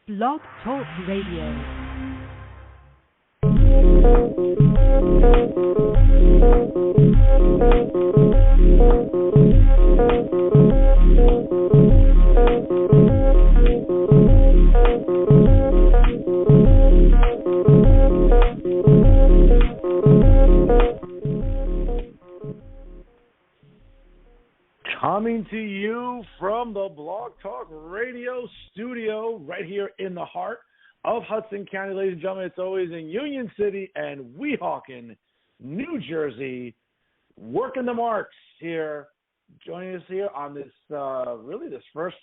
Blog Talk Radio. Coming to you from the Blog Talk Radio studio right here in the heart of Hudson County, ladies and gentlemen. It's always in Union City and Weehawken, New Jersey, working the marks here. Joining us here on this, this first,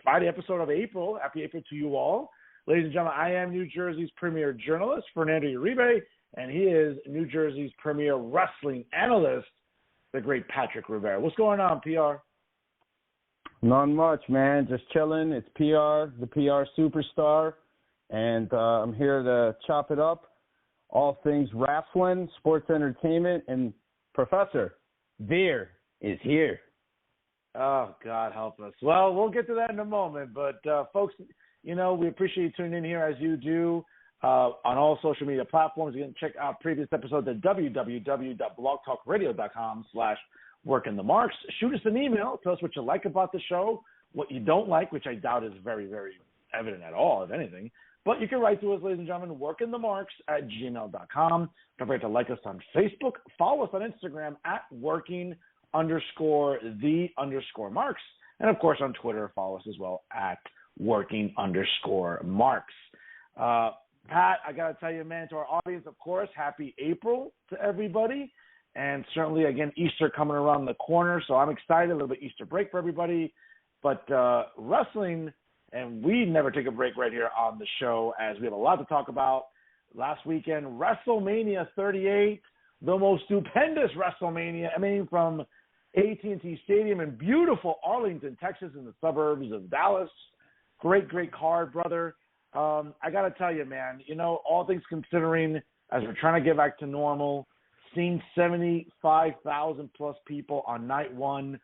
Friday episode of April. Happy April to you all. Ladies and gentlemen, I am New Jersey's premier journalist, Fernando Uribe, and he is New Jersey's premier wrestling analyst, the great Patrick Rivera. What's going on, PR? Not much, man. Just chilling. It's PR, the PR superstar, and I'm here to chop it up. All things wrestling, sports entertainment, and Professor Veer is here. Oh, God help us. Well, we'll get to that in a moment, but folks, we appreciate you tuning in here as you do on all social media platforms. You can check out previous episodes at www.blogtalkradio.com/workingthemarks. Shoot us an email. Tell us what you like about the show, what you don't like, which I doubt is very, very evident at all, if anything. But you can write to us, ladies and gentlemen, workingthemarks@gmail.com. Don't forget to like us on Facebook. Follow us on Instagram at working_the_marks. And, of course, on Twitter, follow us as well at working_marks. Pat, I got to tell you, man, to our audience, of course, happy April to everybody. And certainly, again, Easter coming around the corner, so I'm excited. A little bit Easter break for everybody. But wrestling, and we never take a break right here on the show, as we have a lot to talk about. Last weekend, WrestleMania 38, the most stupendous WrestleMania, from AT&T Stadium in beautiful Arlington, Texas, in the suburbs of Dallas. Great, great card, brother. I got to tell you, man, all things considering, as we're trying to get back to normal, seeing 75,000 plus people on night one,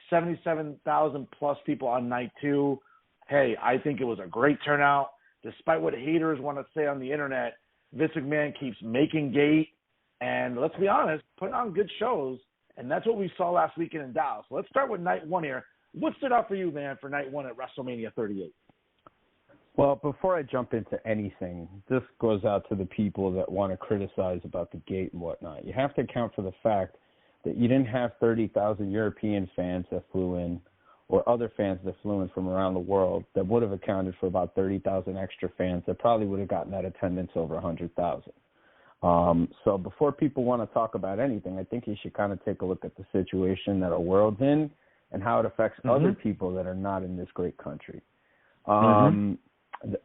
77,000 plus people on night two. Hey, I think it was a great turnout. Despite what haters want to say on the internet, Vince McMahon keeps making gate, and let's be honest, putting on good shows, and that's what we saw last weekend in Dallas. So let's start with night one here. What stood out for you, man, for night one at WrestleMania 38? Well, before I jump into anything, this goes out to the people that want to criticize about the gate and whatnot. You have to account for the fact that you didn't have 30,000 European fans that flew in or other fans that flew in from around the world that would have accounted for about 30,000 extra fans that probably would have gotten that attendance over 100,000. So before people want to talk about anything, I think you should kind of take a look at the situation that our world's in and how it affects other people that are not in this great country.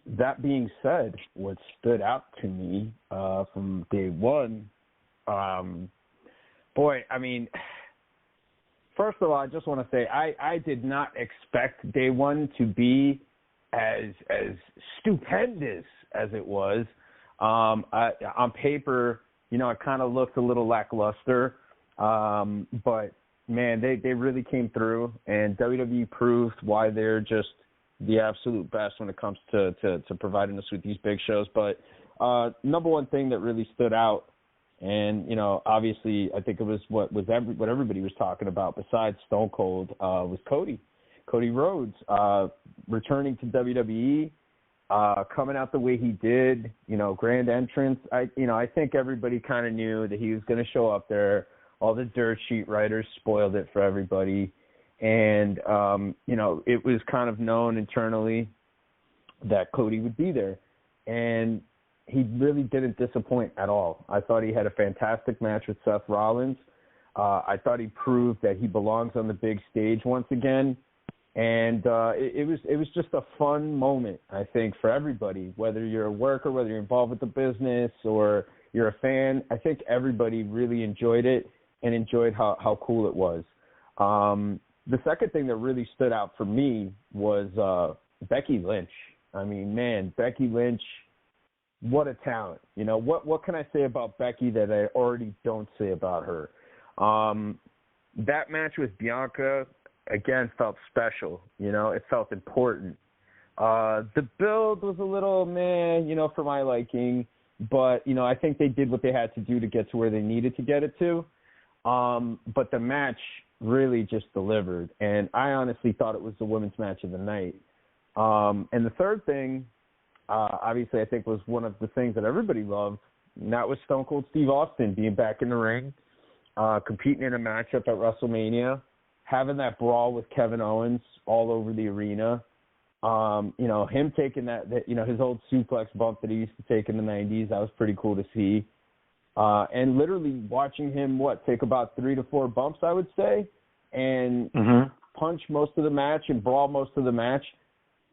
That being said, what stood out to me from day one, first of all, I just want to say I did not expect day one to be as stupendous as it was. On paper, it kind of looked a little lackluster, but, man, they really came through, and WWE proved why they're just the absolute best when it comes to providing us with these big shows. But number one thing that really stood out, and, obviously I think it was what everybody was talking about besides Stone Cold, was Cody Rhodes returning to WWE, coming out the way he did, grand entrance. I think everybody kind of knew that he was going to show up there. All the dirt sheet writers spoiled it for everybody. And, it was kind of known internally that Cody would be there. And he really didn't disappoint at all. I thought he had a fantastic match with Seth Rollins. I thought he proved that he belongs on the big stage once again. And it was just a fun moment, I think, for everybody, whether you're a worker, whether you're involved with the business or you're a fan. I think everybody really enjoyed it and enjoyed how cool it was. The second thing that really stood out for me was Becky Lynch. Becky Lynch, what a talent. What can I say about Becky that I already don't say about her? That match with Bianca, again, felt special. It felt important. The build was a little meh, for my liking, but, I think they did what they had to do to get to where they needed to get it to. But the match really just delivered, and I honestly thought it was the women's match of the night. And the third thing, obviously, I think was one of the things that everybody loved, and that was Stone Cold Steve Austin being back in the ring, competing in a matchup at WrestleMania, having that brawl with Kevin Owens all over the arena. Him taking that his old suplex bump that he used to take in the 90s, that was pretty cool to see. And literally watching him, take about 3 to 4 bumps, I would say, and punch most of the match and brawl most of the match,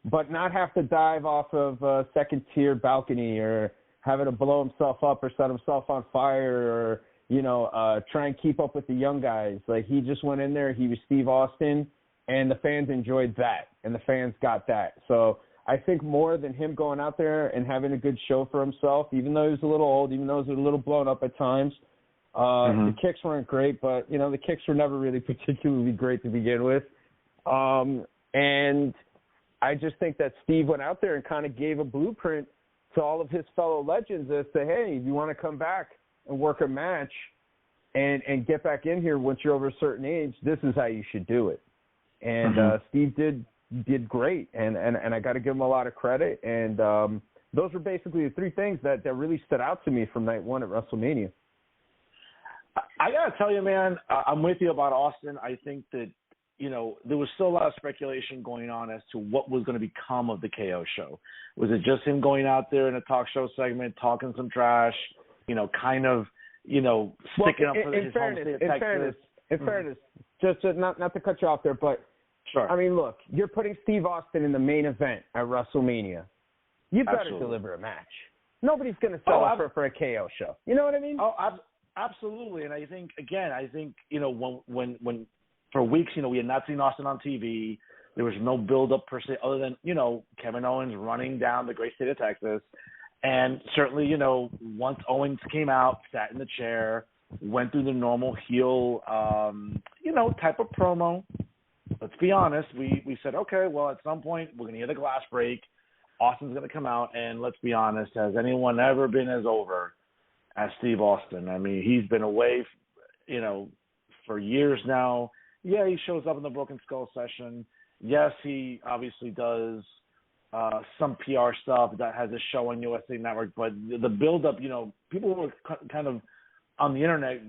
but not have to dive off of a second-tier balcony or having to blow himself up or set himself on fire or, try and keep up with the young guys. Like, he just went in there, he was Steve Austin, and the fans enjoyed that, and the fans got that. So I think more than him going out there and having a good show for himself, even though he was a little old, even though he was a little blown up at times, the kicks weren't great, but, the kicks were never really particularly great to begin with. And I just think that Steve went out there and kind of gave a blueprint to all of his fellow legends as to, hey, if you want to come back and work a match and get back in here once you're over a certain age, this is how you should do it. And Steve did great, and I got to give him a lot of credit. And those were basically the 3 things that really stood out to me from night 1 at WrestleMania. I got to tell you, man, I'm with you about Austin. I think that, there was still a lot of speculation going on as to what was going to become of the KO show. Was it just him going out there in a talk show segment, talking some trash, kind of, sticking up for his home state of Texas? In fairness, just not to cut you off there, but sure. I mean, look, you're putting Steve Austin in the main event at WrestleMania. You better Absolutely. Deliver a match. Nobody's going to sell up for a KO show. You know what I mean? Oh, absolutely. And I think, when for weeks, we had not seen Austin on TV. There was no build-up per se other than, Kevin Owens running down the great state of Texas. And certainly, once Owens came out, sat in the chair, went through the normal heel, type of promo. Let's be honest. We said, okay, well, at some point, we're going to hear the glass break. Austin's going to come out. And let's be honest, has anyone ever been as over as Steve Austin? I mean, he's been away, for years now. Yeah, he shows up in the Broken Skull session. Yes, he obviously does some PR stuff that has a show on USA Network. But the build-up, people were kind of on the internet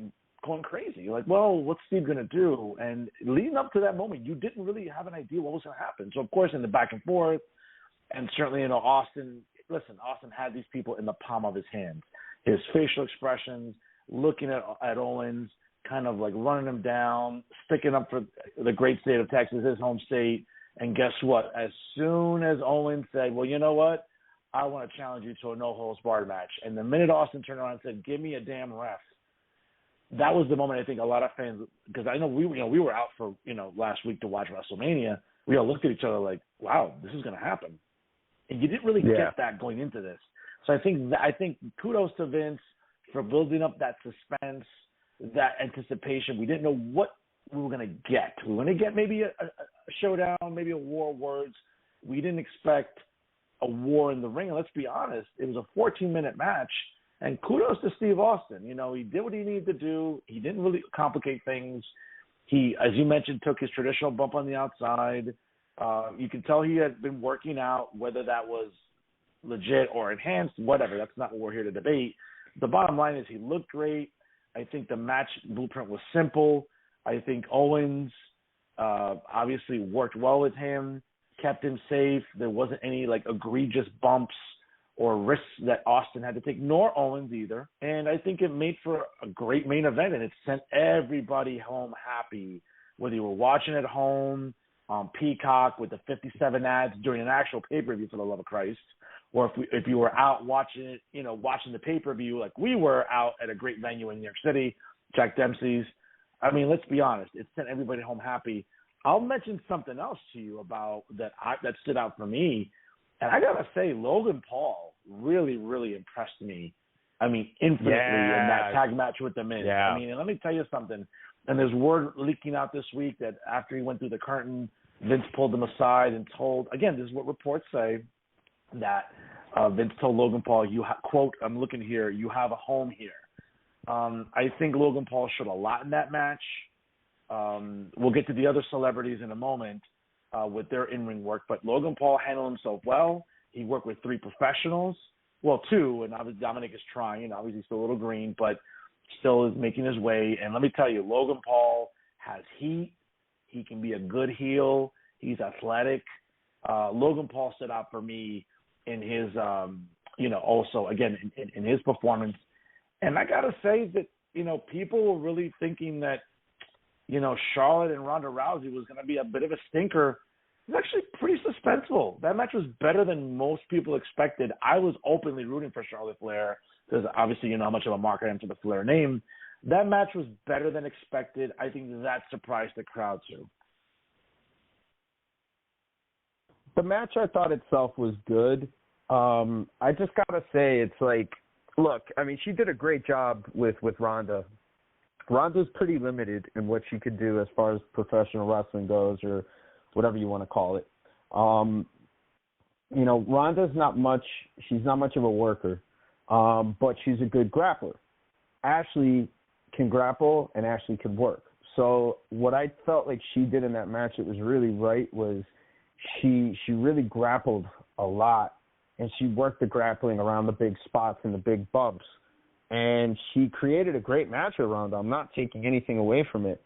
going crazy. Like, well, what's Steve going to do? And leading up to that moment, you didn't really have an idea what was going to happen. So, of course, in the back and forth, and certainly, Austin had these people in the palm of his hand. His facial expressions, looking at Owens, kind of like running him down, sticking up for the great state of Texas, his home state. And guess what? As soon as Owens said, well, you know what? I want to challenge you to a no-holds-barred match. And the minute Austin turned around and said, give me a damn ref, that was the moment I think a lot of fans, because I know we were out for, last week to watch WrestleMania. We all looked at each other like, wow, this is going to happen. And you didn't really get that going into this. So I think kudos to Vince for building up that suspense, that anticipation. We didn't know what we were going to get. We were going to get maybe a showdown, maybe a war of words. We didn't expect a war in the ring. And let's be honest, it was a 14-minute match. And kudos to Steve Austin. He did what he needed to do. He didn't really complicate things. He, as you mentioned, took his traditional bump on the outside. You can tell he had been working out, whether that was legit or enhanced, whatever. That's not what we're here to debate. The bottom line is he looked great. I think the match blueprint was simple. I think Owens obviously worked well with him, kept him safe. There wasn't any egregious bumps or risks that Austin had to take, nor Owens either. And I think it made for a great main event, and it sent everybody home happy, whether you were watching at home on Peacock with the 57 ads during an actual pay-per-view, for the love of Christ, or if you were out watching it, watching the pay-per-view like we were out at a great venue in New York City, Jack Dempsey's. I mean, let's be honest, it sent everybody home happy. I'll mention something else to you about that stood out for me. And I got to say, Logan Paul really, really impressed me. I mean, infinitely in that tag match with The Miz. Yeah. I mean, and let me tell you something. And there's word leaking out this week that after he went through the curtain, Vince pulled them aside and told, again, this is what reports say, that Vince told Logan Paul, quote, I'm looking here, you have a home here. I think Logan Paul showed a lot in that match. We'll get to the other celebrities in a moment with their in-ring work, but Logan Paul handled himself well. He worked with 3 professionals. Well, 2, and obviously Dominic is trying. Obviously, he's still a little green, but still is making his way. And let me tell you, Logan Paul has heat. He can be a good heel. He's athletic. Logan Paul stood out for me in his, also, again, in his performance. And I got to say that, people were really thinking that, Charlotte and Ronda Rousey was going to be a bit of a stinker. It was actually pretty suspenseful. That match was better than most people expected. I was openly rooting for Charlotte Flair because obviously you know how much of a market I am to the Flair name. That match was better than expected. I think that surprised the crowd too. The match I thought itself was good. I just got to say, it's like, look, I mean, she did a great job with Ronda. Ronda's pretty limited in what she could do as far as professional wrestling goes, or whatever you want to call it. Ronda's not much. She's not much of a worker, but she's a good grappler. Ashley can grapple, and Ashley can work. So what I felt like she did in that match that was really right was she really grappled a lot, and she worked the grappling around the big spots and the big bumps. And she created a great match with Ronda. I'm not taking anything away from it.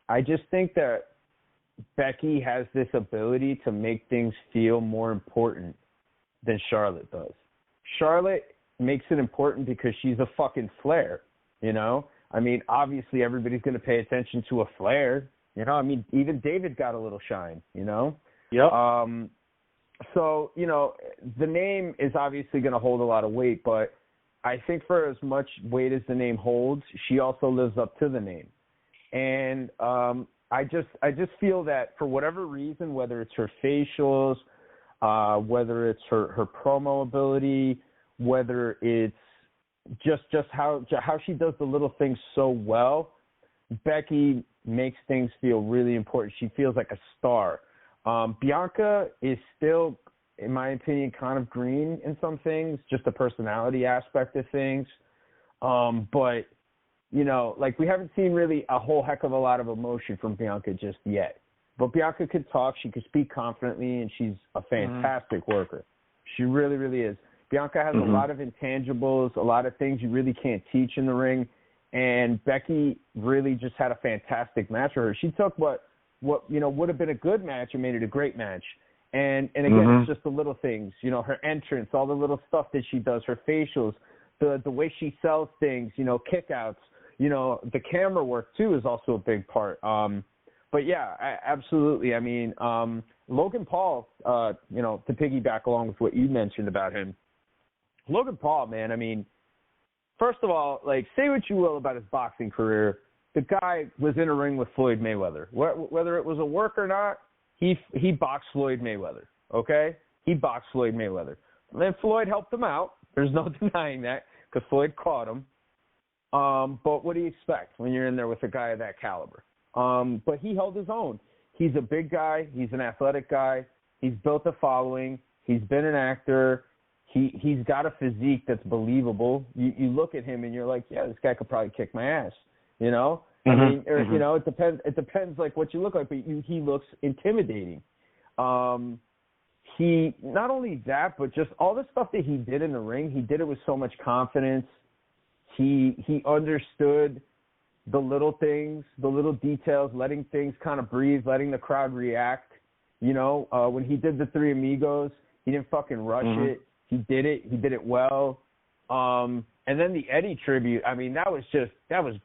I just think that Becky has this ability to make things feel more important than Charlotte does. Charlotte makes it important because she's a fucking Flair, I mean, obviously everybody's going to pay attention to a Flair, I mean, even David got a little shine, Yep. So, the name is obviously going to hold a lot of weight, but I think for as much weight as the name holds, she also lives up to the name. And I just feel that for whatever reason, whether it's her facials, whether it's her promo ability, whether it's just how she does the little things so well, Becky makes things feel really important. She feels like a star. Bianca is still, in my opinion, kind of green in some things, just the personality aspect of things. But, we haven't seen really a whole heck of a lot of emotion from Bianca just yet. But Bianca could talk, she could speak confidently, and she's a fantastic worker. She really, really is. Bianca has a lot of intangibles, a lot of things you really can't teach in the ring. And Becky really just had a fantastic match with her. She took what would have been a good match and made it a great match. And again, it's just the little things, her entrance, all the little stuff that she does, her facials, the way she sells things, kickouts, the camera work too is also a big part. But yeah, absolutely. I mean, Logan Paul, to piggyback along with what you mentioned about him, Logan Paul, man, I mean, first of all, say what you will about his boxing career, the guy was in a ring with Floyd Mayweather. Whether it was a work or not, he boxed Floyd Mayweather, okay? He boxed Floyd Mayweather. And then Floyd helped him out. There's no denying that because Floyd caught him. But what do you expect when you're in there with a guy of that caliber? But he held his own. He's a big guy. He's an athletic guy. He's built a following. He's been an actor. He's got a physique that's believable. You look at him and you're like, yeah, this guy could probably kick my ass, I mean, it depends. It depends what you look like, but he looks intimidating. He not only that, but just all the stuff that he did in the ring. He did it with so much confidence. He understood the little things, the little details, letting things kind of breathe, letting the crowd react. When he did the Three Amigos, he didn't fucking rush it. He did it. He did it well. And then the Eddie tribute. I mean, that was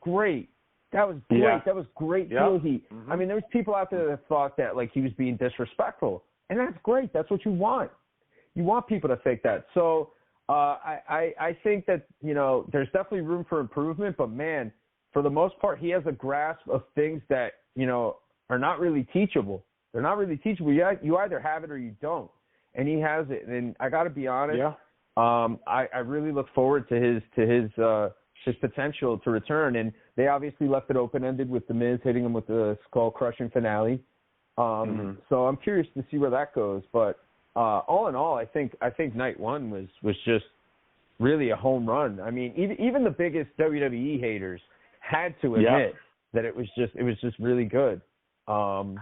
great. That was great. Yeah. That was great heel heat. I mean, there was people out there that thought that he was being disrespectful, and that's great. That's what you want. You want people to think that. So I think that there's definitely room for improvement. But man, for the most part, he has a grasp of things that are not really teachable. They're not really teachable. You either have it or you don't, and he has it. And I got to be honest. Yeah. I really look forward to his potential to return, and they obviously left it open-ended with The Miz hitting him with the skull-crushing finale. So I'm curious to see where that goes. But all in all, I think night one was just really a home run. I mean, even the biggest WWE haters had to admit that it was just really good. Was.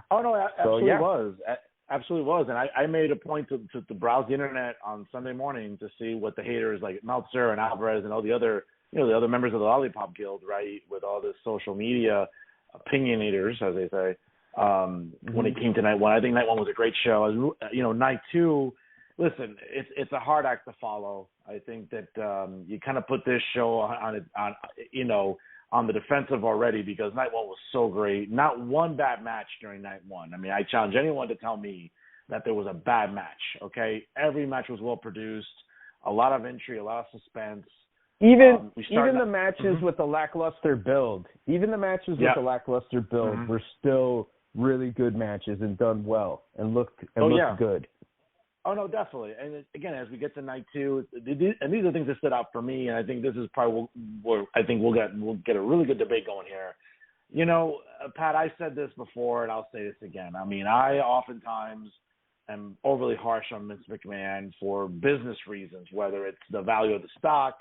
Absolutely was. And I made a point to browse the internet on Sunday morning to see what the haters like Meltzer and Alvarez and all the other members of the Lollipop Guild, right, with all this social media opinionators, as they say, when it came to night one. I think night one was a great show. Night two, listen, it's a hard act to follow. I think that you kind of put this show on the defensive already because night one was so great. Not one bad match during night one. I mean, I challenge anyone to tell me that there was a bad match, okay? Every match was well produced, a lot of intrigue, a lot of suspense. Even the matches with the lackluster build, were still really good matches and done well and looked good. Oh, no, definitely. And again, as we get to night two, and these are things that stood out for me, and I think this is probably where I think we'll get a really good debate going here. Pat, I said this before, and I'll say this again. I mean, I oftentimes am overly harsh on Vince McMahon for business reasons, whether it's the value of the stock,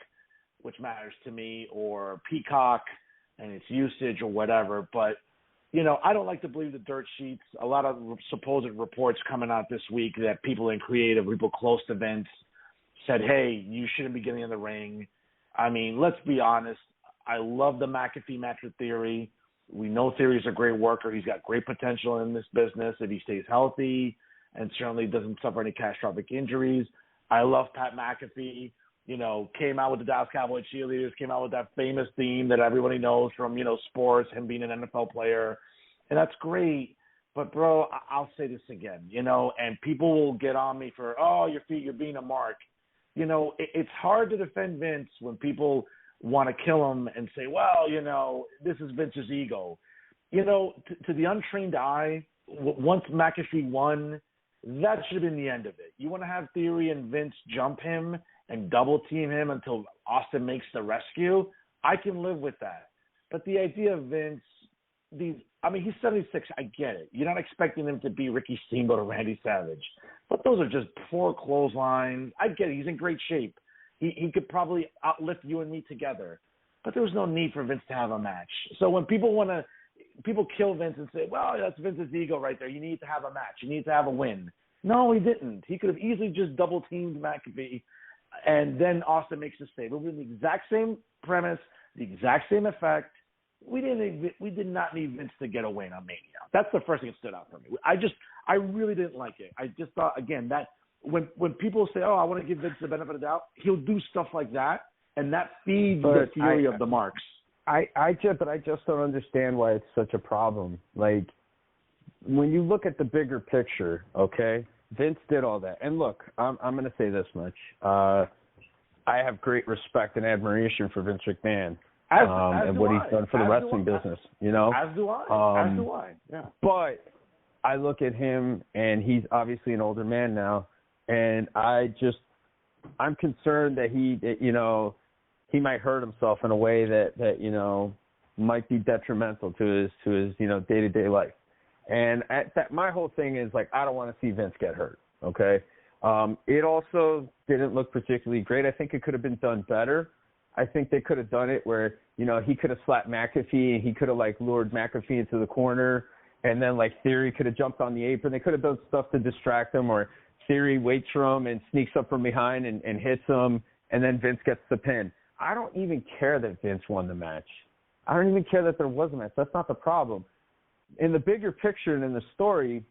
which matters to me, or Peacock and its usage or whatever. But I don't like to believe the dirt sheets. A lot of supposed reports coming out this week that people in creative, people close to Vince, said, hey, you shouldn't be getting in the ring. I mean, let's be honest. I love the McAfee match with Theory. We know Theory's a great worker. He's got great potential in this business if he stays healthy and certainly doesn't suffer any catastrophic injuries. I love Pat McAfee. Came out with the Dallas Cowboy cheerleaders, came out with that famous theme that everybody knows from, sports, him being an NFL player. And that's great. But, bro, I'll say this again, and people will get on me for, you're being a mark. It's hard to defend Vince when people want to kill him and say, well, this is Vince's ego. To the untrained eye, once McAfee won, that should have been the end of it. You want to have Theory and Vince jump him and double team him until Austin makes the rescue, I can live with that. But the idea of Vince, he's 76, I get it. You're not expecting him to be Ricky Steamboat or Randy Savage. But those are just poor clotheslines. I get it. He's in great shape. He could probably outlift you and me together. But there was no need for Vince to have a match. So when people kill Vince and say, well, that's Vince's ego right there. You need to have a match. You need to have a win. No, he didn't. He could have easily just double-teamed McAfee, and then Austin makes the save. It was the exact same premise, the exact same effect. We did not need Vince to get a win on Mania. That's the first thing that stood out for me. I really didn't like it. I just thought, again, that when people say, I want to give Vince the benefit of the doubt, he'll do stuff like that, and that feeds the theory of the marks. I just don't understand why it's such a problem. Like, when you look at the bigger picture, okay, Vince did all that. And look, I'm going to say this much. I have great respect and admiration for Vince McMahon and what he's done for the wrestling business, As do I. Yeah. But I look at him, and he's obviously an older man now, and I'm concerned that he might hurt himself in a way that might be detrimental to his day-to-day life. And my whole thing is, like, I don't want to see Vince get hurt, okay? It also didn't look particularly great. I think it could have been done better. I think they could have done it where, he could have slapped McAfee, and he could have, like, lured McAfee into the corner, and then, like, Theory could have jumped on the apron. They could have done stuff to distract him, or Theory waits for him and sneaks up from behind and hits him, and then Vince gets the pin. I don't even care that Vince won the match. I don't even care that there was a match. That's not the problem. In the bigger picture and in the story,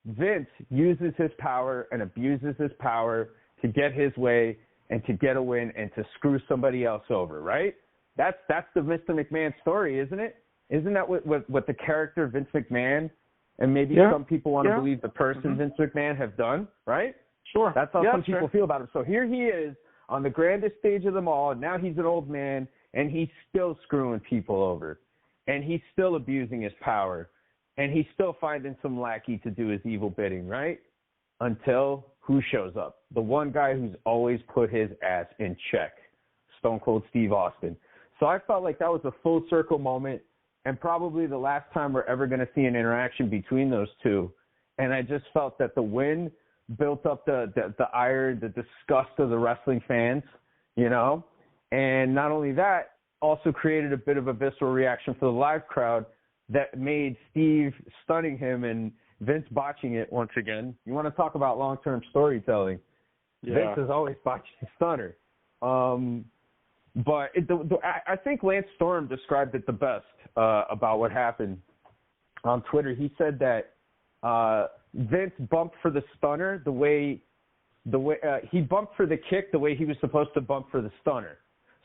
Vince uses his power and abuses his power to get his way and to get a win and to screw somebody else over, right? That's the Mr. McMahon story, isn't it? Isn't that what the character Vince McMahon and maybe some people want to believe the person Vince McMahon have done, right? Sure. That's how some people feel about him. So here he is on the grandest stage of them all, and now he's an old man, and he's still screwing people over. And he's still abusing his power, and he's still finding some lackey to do his evil bidding, right? Until who shows up? The one guy who's always put his ass in check, Stone Cold Steve Austin. So I felt like that was a full circle moment. and probably the last time we're ever going to see an interaction between those two. And I just felt that the win built up the ire, the disgust of the wrestling fans, and not only that, also created a bit of a visceral reaction for the live crowd that made Steve stunning him and Vince botching it once again. You want to talk about long-term storytelling. Yeah. Vince has always botched the stunner. But I think Lance Storm described it the best about what happened on Twitter. He said that Vince bumped for the stunner the way he bumped for the kick the way he was supposed to bump for the stunner.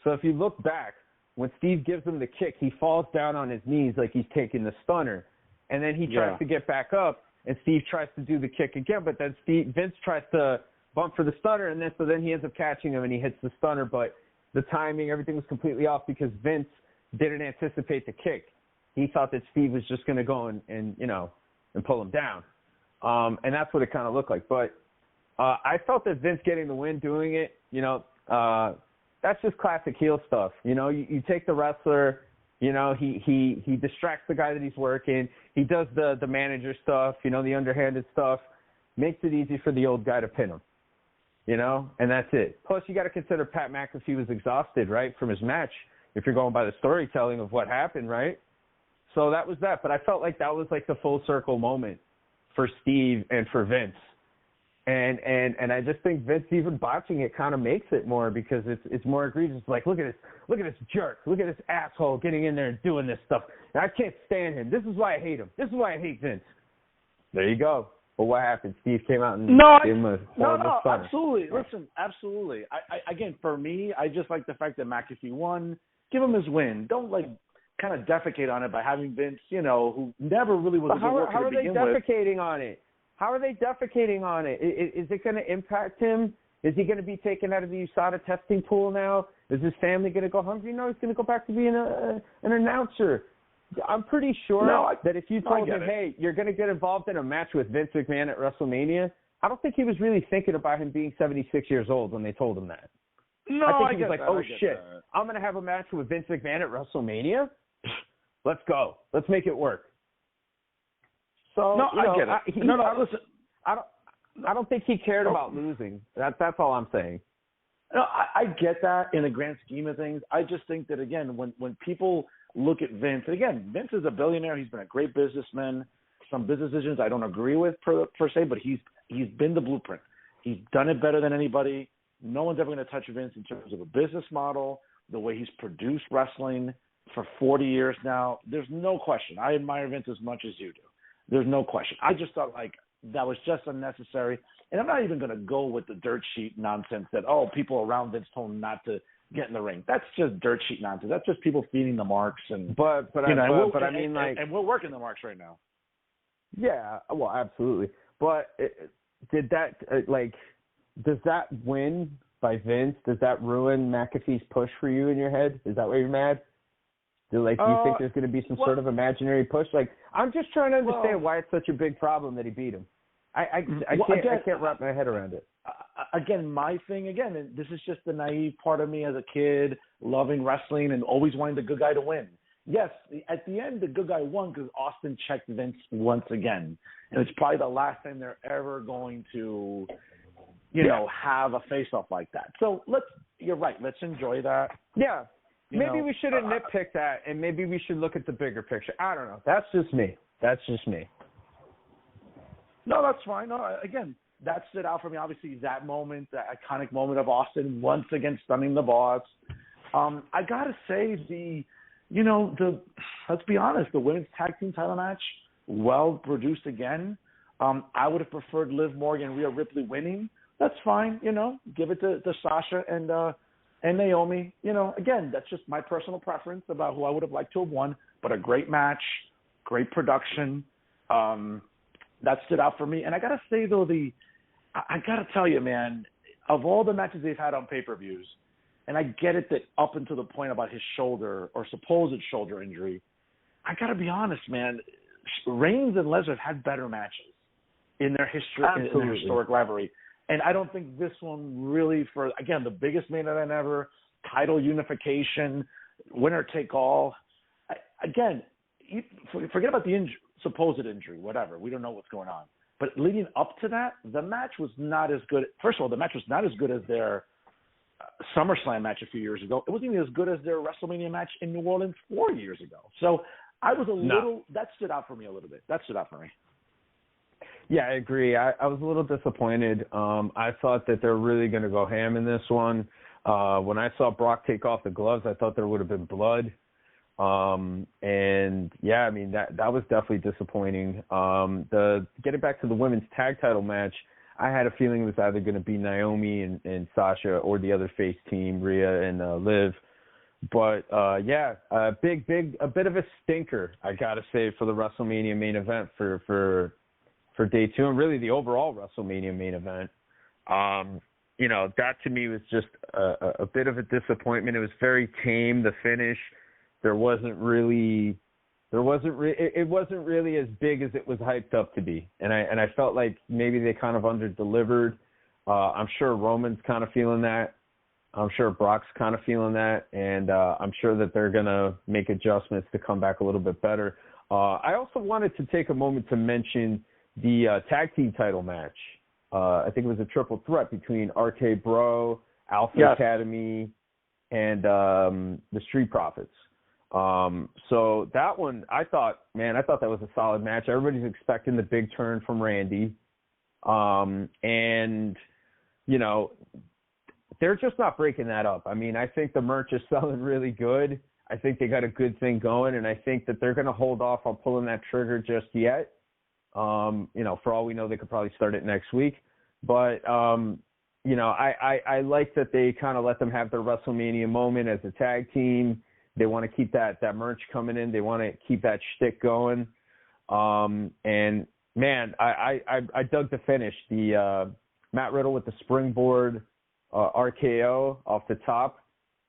So if you look back, when Steve gives him the kick, he falls down on his knees like he's taking the stunner, and then he tries to get back up, and Steve tries to do the kick again, but then Vince tries to bump for the stunner, and then he ends up catching him and he hits the stunner, but the timing, everything was completely off because Vince didn't anticipate the kick. He thought that Steve was just going to go and pull him down, and that's what it kind of looked like. But I felt that Vince getting the win doing it, that's just classic heel stuff. You take the wrestler, he distracts the guy that he's working. He does the manager stuff, the underhanded stuff, makes it easy for the old guy to pin him, and that's it. Plus, you got to consider Pat McAfee was exhausted, right, from his match, if you're going by the storytelling of what happened, right? So that was that. But I felt like that was like the full circle moment for Steve and for Vince. And I just think Vince even botching it kind of makes it more because it's more egregious. Like, look at this jerk, look at this asshole getting in there and doing this stuff. And I can't stand him. This is why I hate him. This is why I hate Vince. There you go. But what happened? Steve came out and gave him a horrible stunner. Absolutely. Listen, absolutely. I again, for me, I just like the fact that McAfee won. Give him his win. Don't kind of defecate on it by having Vince, who never really was a good worker to begin with. How are they defecating on it? How are they defecating on it? Is it going to impact him? Is he going to be taken out of the USADA testing pool now? Is his family going to go hungry? No, he's going to go back to being an announcer. I'm pretty sure that if you told him, hey, you're going to get involved in a match with Vince McMahon at WrestleMania, I don't think he was really thinking about him being 76 years old when they told him that. No, I think he was like, oh, shit, I'm going to have a match with Vince McMahon at WrestleMania? Let's go. Let's make it work. So, I get it. Listen. I don't think he cared about losing. That's all I'm saying. No, I get that in the grand scheme of things. I just think that, again, when people look at Vince, and again, Vince is a billionaire. He's been a great businessman. Some business decisions I don't agree with per se, but he's been the blueprint. He's done it better than anybody. No one's ever going to touch Vince in terms of a business model, the way he's produced wrestling for 40 years now. There's no question. I admire Vince as much as you do. There's no question. I just thought that was just unnecessary. And I'm not even going to go with the dirt sheet nonsense that, people around Vince told him not to get in the ring. That's just dirt sheet nonsense. That's just people feeding the marks. And But I mean, we're working the marks right now. Yeah, well, absolutely. But did that, does that win by Vince, does that ruin McAfee's push for you in your head? Is that why you're mad? Do you think there's going to be some sort of imaginary push? I'm just trying to understand why it's such a big problem that he beat him. I can't wrap my head around it. Again, my thing, and this is just the naive part of me as a kid, loving wrestling and always wanting the good guy to win. Yes, at the end, the good guy won because Austin checked Vince once again. And it's probably the last time they're ever going to, have a face-off like that. So you're right, let's enjoy that. Yeah. Maybe we shouldn't nitpick that, and maybe we should look at the bigger picture. I don't know. That's just me. No, that's fine. No, again, that stood out for me. Obviously, that moment, that iconic moment of Austin once again stunning the boss. I gotta say let's be honest, the women's tag team title match, well produced again. I would have preferred Liv Morgan and Rhea Ripley winning. That's fine. Give it to Sasha and Naomi. Again, that's just my personal preference about who I would have liked to have won. But a great match, great production. That stood out for me. And I got to say, though, I got to tell you, man, of all the matches they've had on pay-per-views, and I get it that up until the point about his shoulder or supposed shoulder injury, I got to be honest, man, Reigns and Lesnar have had better matches in their history, in their historic rivalry. And I don't think this one really, for, again, the biggest main event ever, title unification, winner take all. Again, forget about the supposed injury, whatever. We don't know what's going on. But leading up to that, the match was not as good. First of all, the match was not as good as their SummerSlam match a few years ago. It wasn't even as good as their WrestleMania match in New Orleans 4 years ago. So I was that stood out for me a little bit. That stood out for me. Yeah, I agree. I was a little disappointed. I thought that they're really going to go ham in this one. When I saw Brock take off the gloves, I thought there would have been blood. And yeah, I mean, that was definitely disappointing. Getting back to the women's tag title match, I had a feeling it was either going to be Naomi and Sasha or the other face team, Rhea and Liv. But yeah, a bit of a stinker, I gotta say, for the WrestleMania main event for day 2, and really the overall WrestleMania main event. That to me was just a bit of a disappointment. It was very tame, the finish. It wasn't really as big as it was hyped up to be. And I felt like maybe they kind of under-delivered. I'm sure Roman's kind of feeling that. I'm sure Brock's kind of feeling that. And I'm sure that they're going to make adjustments to come back a little bit better. I also wanted to take a moment to mention the tag team title match. I think it was a triple threat between RK Bro, Alpha Academy, and the Street Profits. So that one, I thought that was a solid match. Everybody's expecting the big turn from Randy. And, they're just not breaking that up. I mean, I think the merch is selling really good. I think they got a good thing going, and I think that they're going to hold off on pulling that trigger just yet. For all we know, they could probably start it next week. But, I like that they kind of let them have their WrestleMania moment as a tag team. They want to keep that merch coming in. They want to keep that shtick going. And, man, I dug the finish. The Matt Riddle with the springboard RKO off the top.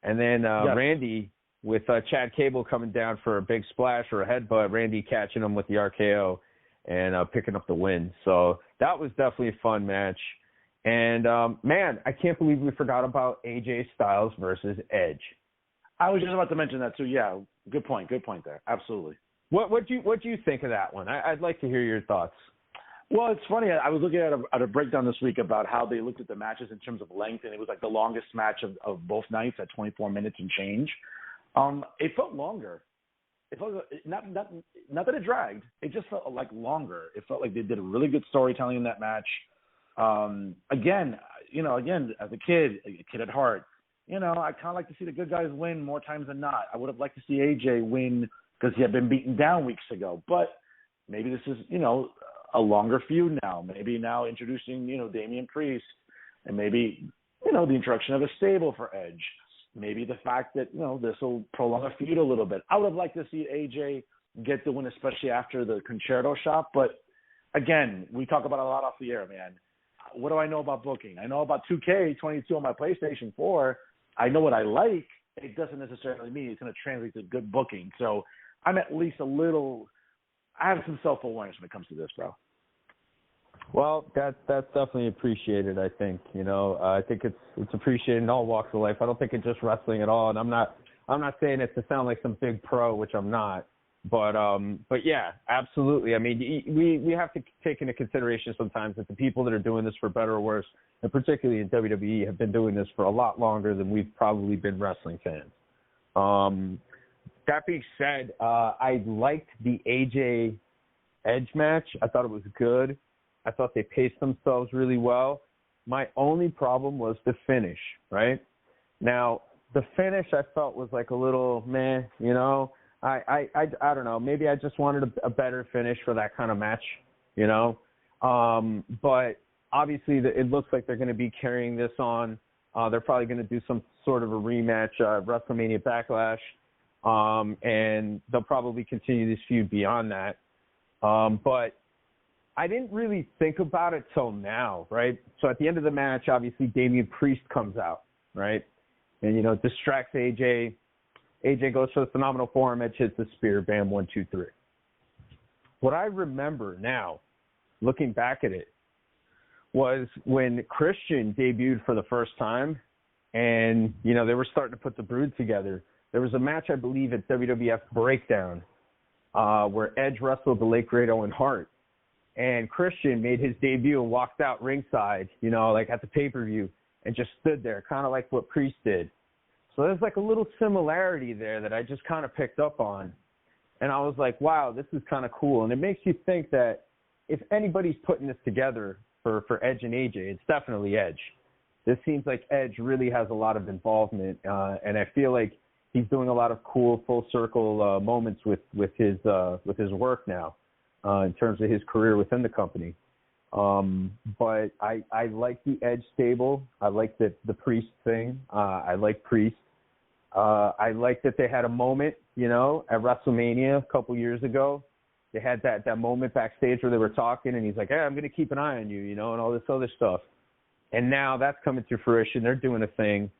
And then Randy with Chad Cable coming down for a big splash or a headbutt. Randy catching him with the RKO and picking up the win. So that was definitely a fun match. And, man, I can't believe we forgot about AJ Styles versus Edge. I was just about to mention that too. Yeah, good point there. Absolutely. What do you think of that one? I'd like to hear your thoughts. Well, it's funny. I was looking at a breakdown this week about how they looked at the matches in terms of length, and it was like the longest match of both nights at 24 minutes and change. It felt longer. It felt not that it dragged. It just felt like longer. It felt like they did a really good storytelling in that match. Again, as a kid at heart, I kind of like to see the good guys win more times than not. I would have liked to see AJ win because he had been beaten down weeks ago. But maybe this is, a longer feud now. Maybe now introducing, Damien Priest, and maybe, the introduction of a stable for Edge. Maybe the fact that, this will prolong a feud a little bit. I would have liked to see AJ get the win, especially after the Concerto shot. But, again, we talk about it a lot off the air, man. What do I know about booking? I know about 2K22 on my PlayStation 4. I know what I like. It doesn't necessarily mean it's going to translate to good booking. So I'm at least I have some self-awareness when it comes to this, bro. Well, that's definitely appreciated, I think. I think it's appreciated in all walks of life. I don't think it's just wrestling at all. And I'm not saying it to sound like some big pro, which I'm not. But yeah, absolutely. I mean, we have to take into consideration sometimes that the people that are doing this for better or worse, and particularly in WWE, have been doing this for a lot longer than we've probably been wrestling fans. That being said, I liked the AJ Edge match. I thought it was good. I thought they paced themselves really well. My only problem was the finish, right? Now, the finish I felt was like a little meh, I don't know. Maybe I just wanted a better finish for that kind of match, But obviously it looks like they're going to be carrying this on. They're probably going to do some sort of a rematch, WrestleMania Backlash. And they'll probably continue this feud beyond that. But I didn't really think about it till now, right? So at the end of the match, obviously Damien Priest comes out, right? And, distracts AJ. AJ goes for the phenomenal forearm, Edge hits the spear, bam, 1, 2, 3. What I remember now, looking back at it, was when Christian debuted for the first time and, they were starting to put the Brood together. There was a match, I believe, at WWF Breakdown where Edge wrestled the late great Owen Hart, and Christian made his debut and walked out ringside, you know, like at the pay-per-view, and just stood there, kind of like what Priest did. So there's like a little similarity there that I just kind of picked up on. And I was like, wow, this is kind of cool. And it makes you think that if anybody's putting this together for Edge and AJ, it's definitely Edge. This seems like Edge really has a lot of involvement, and I feel like he's doing a lot of cool full circle moments with his work now in terms of his career within the company. But I like the Edge stable. I like the Priest thing. I like Priest. I like that they had a moment, you know, at WrestleMania a couple years ago. They had that moment backstage where they were talking, and he's like, hey, I'm going to keep an eye on you, you know, and all this other stuff. And now that's coming to fruition. They're doing a thing.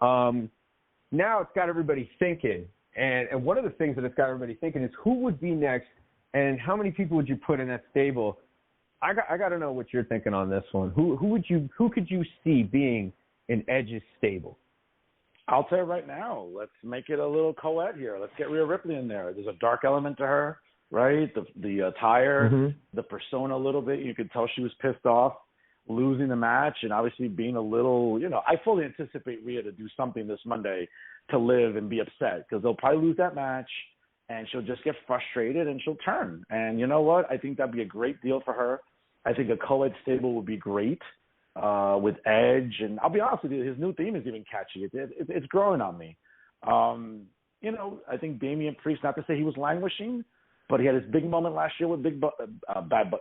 Now it's got everybody thinking. And one of the things that it's got everybody thinking is who would be next and how many people would you put in that stable? I got to know what you're thinking on this one. Who could you see being in Edge's stable? I'll tell you right now, let's make it a little co-ed here. Let's get Rhea Ripley in there. There's a dark element to her, right? The attire, the persona a little bit. You could tell she was pissed off losing the match and obviously being a little, you know, I fully anticipate Rhea to do something this Monday to live and be upset because they'll probably lose that match and she'll just get frustrated and she'll turn. And you know what? I think that'd be a great deal for her. I think a co-ed stable would be great. With Edge, and I'll be honest with you, his new theme is even catchy. It's growing on me. You know, I think Damien Priest, not to say he was languishing, but he had his big moment last year with Bad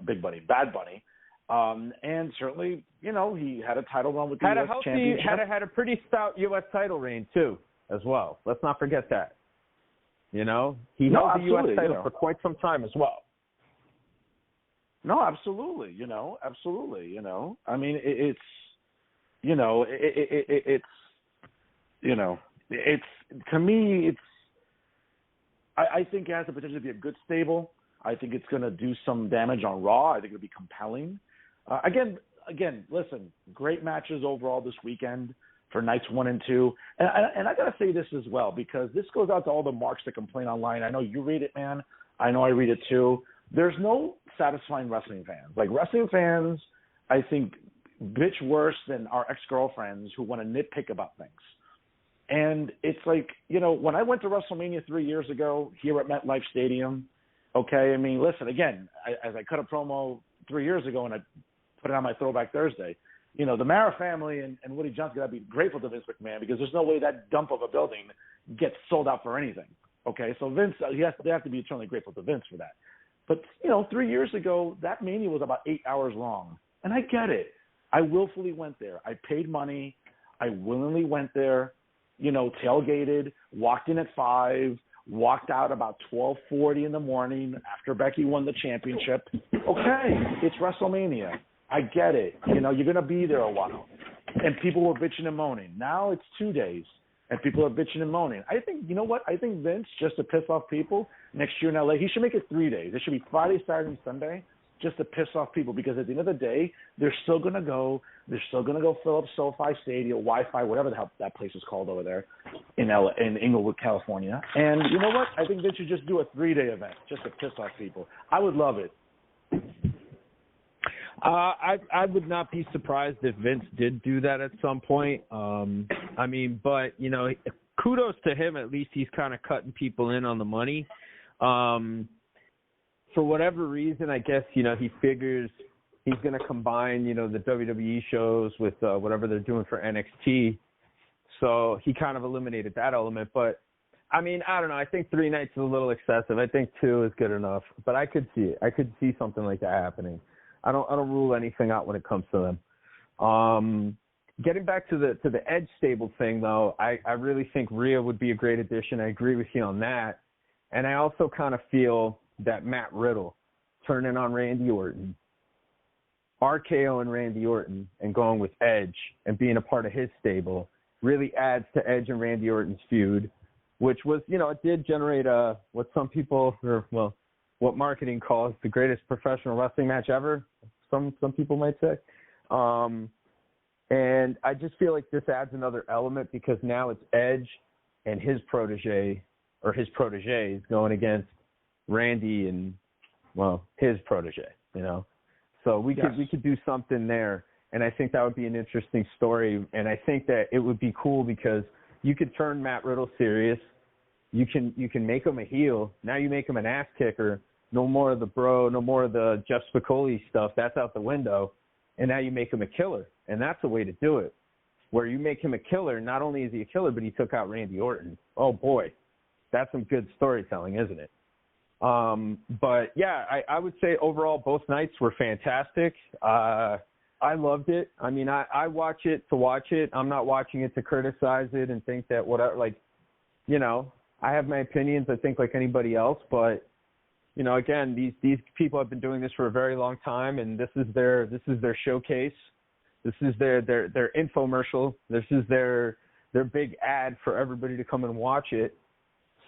Bunny. And certainly, you know, he had a title run with the U.S. Championship. Had a pretty stout U.S. title reign, too, as well. Let's not forget that. You know, he held the U.S. title for quite some time as well. No, absolutely. You know, absolutely. You know, I mean, it's, you know, it's, you know, it's, to me, it's, I think it has the potential to be a good stable. I think it's going to do some damage on Raw. I think it'll be compelling. Again, listen, great matches overall this weekend for nights 1 and 2. And I got to say this as well, because this goes out to all the marks that complain online. I know you read it, man. I know I read it too. There's no satisfying wrestling fans. Like, wrestling fans, I think, bitch worse than our ex-girlfriends who want to nitpick about things. And it's like, you know, when I went to WrestleMania 3 years ago here at MetLife Stadium, okay, I mean, listen, again, as I cut a promo 3 years ago and I put it on my Throwback Thursday, you know, the Mara family and Woody Johnson got to be grateful to Vince McMahon because there's no way that dump of a building gets sold out for anything. Okay, so Vince, they have to be eternally grateful to Vince for that. But, you know, 3 years ago, that Mania was about 8 hours long. And I get it. I willfully went there. I paid money. I willingly went there, you know, tailgated, walked in at 5, walked out about 12:40 in the morning after Becky won the championship. Okay, it's WrestleMania. I get it. You know, you're going to be there a while. And people were bitching and moaning. Now it's 2 days. And people are bitching and moaning. I think, you know what? I think Vince, just to piss off people next year in L.A., he should make it 3 days. It should be Friday, Saturday, and Sunday just to piss off people because at the end of the day, they're still going to go fill up SoFi Stadium, Wi-Fi, whatever the hell that place is called over there in Inglewood, California. And you know what? I think Vince should just do a 3-day event just to piss off people. I would love it. I would not be surprised if Vince did do that at some point. I mean, but, you know, kudos to him. At least he's kind of cutting people in on the money. For whatever reason, I guess, you know, he figures he's going to combine, you know, the WWE shows with whatever they're doing for NXT. So he kind of eliminated that element. But, I mean, I don't know. I think 3 nights is a little excessive. I think 2 is good enough. But I could see it. I could see something like that happening. I don't rule anything out when it comes to them. Getting back to the Edge stable thing, though, I really think Rhea would be a great addition. I agree with you on that. And I also kind of feel that Matt Riddle turning on Randy Orton, RKO and Randy Orton, and going with Edge and being a part of his stable really adds to Edge and Randy Orton's feud, which was, you know, it did generate what some people, or, well, what marketing calls the greatest professional wrestling match ever, some people might say. And I just feel like this adds another element because now it's Edge and his protege, or his proteges, going against Randy and, well, his protege, you know. So we could do something there, and I think that would be an interesting story. And I think that it would be cool because you could turn Matt Riddle serious. You can make him a heel. Now you make him an ass kicker. No more of the bro, no more of the Jeff Spicoli stuff. That's out the window. And now you make him a killer, and that's the way to do it. Where you make him a killer, not only is he a killer, but he took out Randy Orton. Oh boy, that's some good storytelling, isn't it? But yeah, I would say overall both nights were fantastic. I loved it. I mean, I watch it to watch it. I'm not watching it to criticize it and think that whatever, like, you know, I have my opinions, I think, like anybody else, but you know, again, these people have been doing this for a very long time, and this is their showcase. This is their infomercial. This is their big ad for everybody to come and watch it.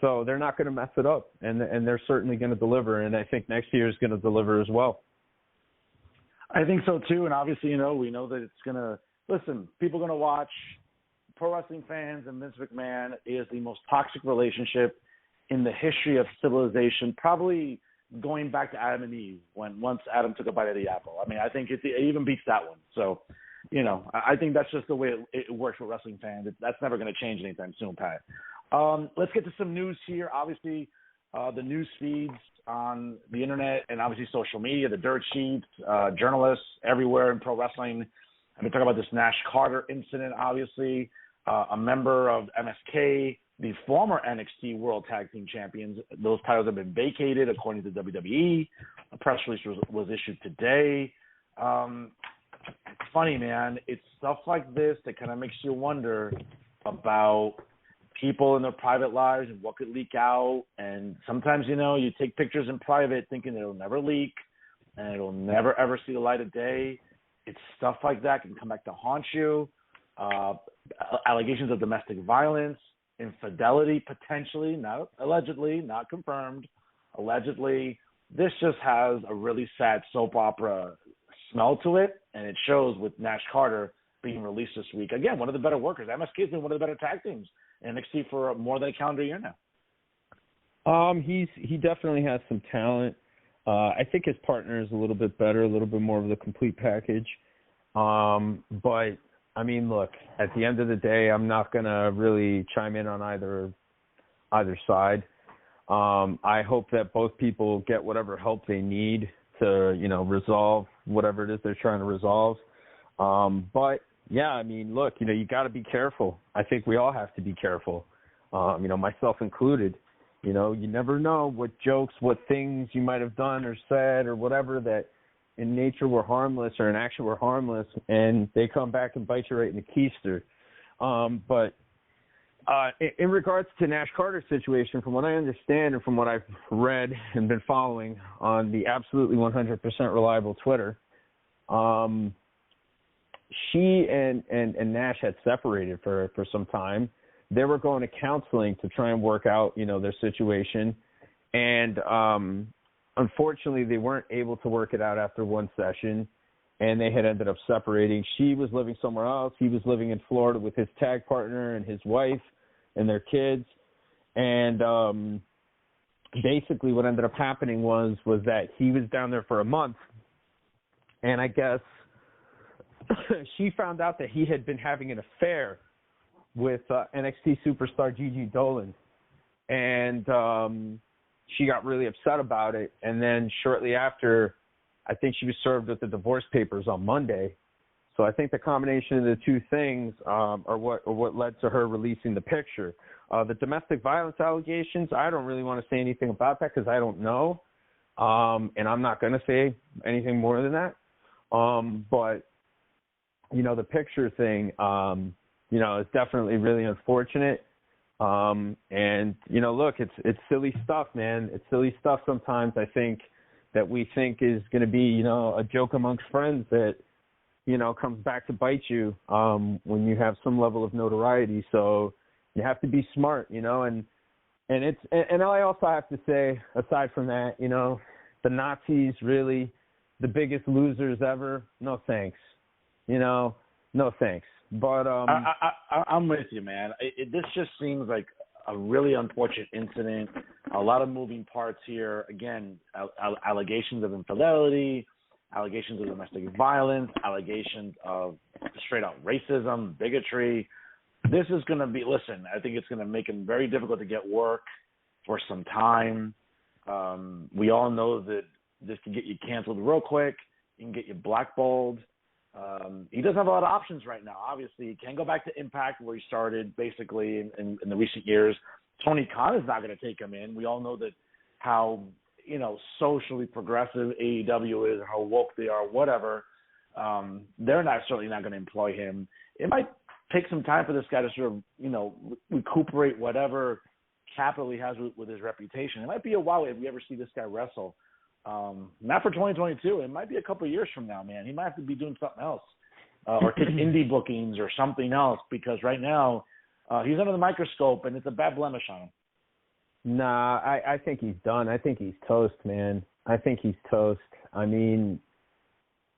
So they're not going to mess it up, and they're certainly going to deliver. And I think next year is going to deliver as well. I think so too. And obviously, you know, we know that it's going to listen. People are going to watch. Pro wrestling fans and Vince McMahon is the most toxic relationship in the history of civilization, probably going back to Adam and Eve, once Adam took a bite of the apple. I mean, I think it even beats that one. So, you know, I think that's just the way it works with wrestling fans. That's never going to change anytime soon, Pat. Let's get to some news here. Obviously, the news feeds on the internet and obviously social media, the dirt sheets, journalists everywhere in pro wrestling. I've been talking about this Nash Carter incident, obviously. A member of MSK, the former NXT World Tag Team Champions. Those titles have been vacated, according to WWE. A press release was issued today. It's funny, man. It's stuff like this that kind of makes you wonder about people in their private lives and what could leak out. And sometimes, you know, you take pictures in private thinking it'll never leak and it'll never, ever see the light of day. It's stuff like that can come back to haunt you. Allegations of domestic violence, infidelity, potentially, not allegedly, not confirmed, allegedly. This just has a really sad soap opera smell to it, and it shows with Nash Carter being released this week. Again, one of the better workers. MSK has been one of the better tag teams in NXT for more than a calendar year now. He definitely has some talent. I think his partner is a little bit better, a little bit more of the complete package. But I mean, look, at the end of the day, I'm not going to really chime in on either side. I hope that both people get whatever help they need to, you know, resolve whatever it is they're trying to resolve. But, yeah, I mean, look, you know, you got to be careful. I think we all have to be careful, you know, myself included. You know, you never know what jokes, what things you might have done or said or whatever that in nature were harmless or in action were harmless, and they come back and bite you right in the keister. But in regards to Nash Carter's situation, from what I understand and from what I've read and been following on the absolutely 100% reliable Twitter, she and Nash had separated for some time. They were going to counseling to try and work out, you know, their situation. And unfortunately, they weren't able to work it out after one session, and they had ended up separating. She was living somewhere else. He was living in Florida with his tag partner and his wife and their kids. And basically what ended up happening was that he was down there for a month, and I guess she found out that he had been having an affair with NXT superstar Gigi Dolan. And she got really upset about it, and then shortly after, I think she was served with the divorce papers on Monday. So I think the combination of the two things are what led to her releasing the picture. The domestic violence allegations, I don't really want to say anything about that because I don't know, and I'm not going to say anything more than that. But, you know, the picture thing, you know, is definitely really unfortunate. And, you know, look, it's silly stuff, man. It's silly stuff sometimes, I think, that we think is going to be, you know, a joke amongst friends that, you know, comes back to bite you when you have some level of notoriety. So you have to be smart, you know, and I also have to say, aside from that, you know, the Nazis really the biggest losers ever. No thanks. You know, no thanks. But I'm with you, man. This just seems like a really unfortunate incident. A lot of moving parts here. Again, allegations of infidelity, allegations of domestic violence, allegations of straight-out racism, bigotry. This is going to be, listen, I think it's going to make it very difficult to get work for some time. We all know that this can get you canceled real quick. It can get you blackballed. He doesn't have a lot of options right now. Obviously, he can go back to Impact where he started basically in the recent years. Tony Khan is not going to take him in. We all know that how, socially progressive AEW is, how woke they are, whatever. They're certainly not going to employ him. It might take some time for this guy to sort of, recuperate whatever capital he has with his reputation. It might be a while if we ever see this guy wrestle. Not for 2022. It might be a couple of years from now, man. He might have to be doing something else or take indie bookings or something else because right now he's under the microscope and it's a bad blemish on him. Nah, I think he's done. I think he's toast, man. I think he's toast. I mean,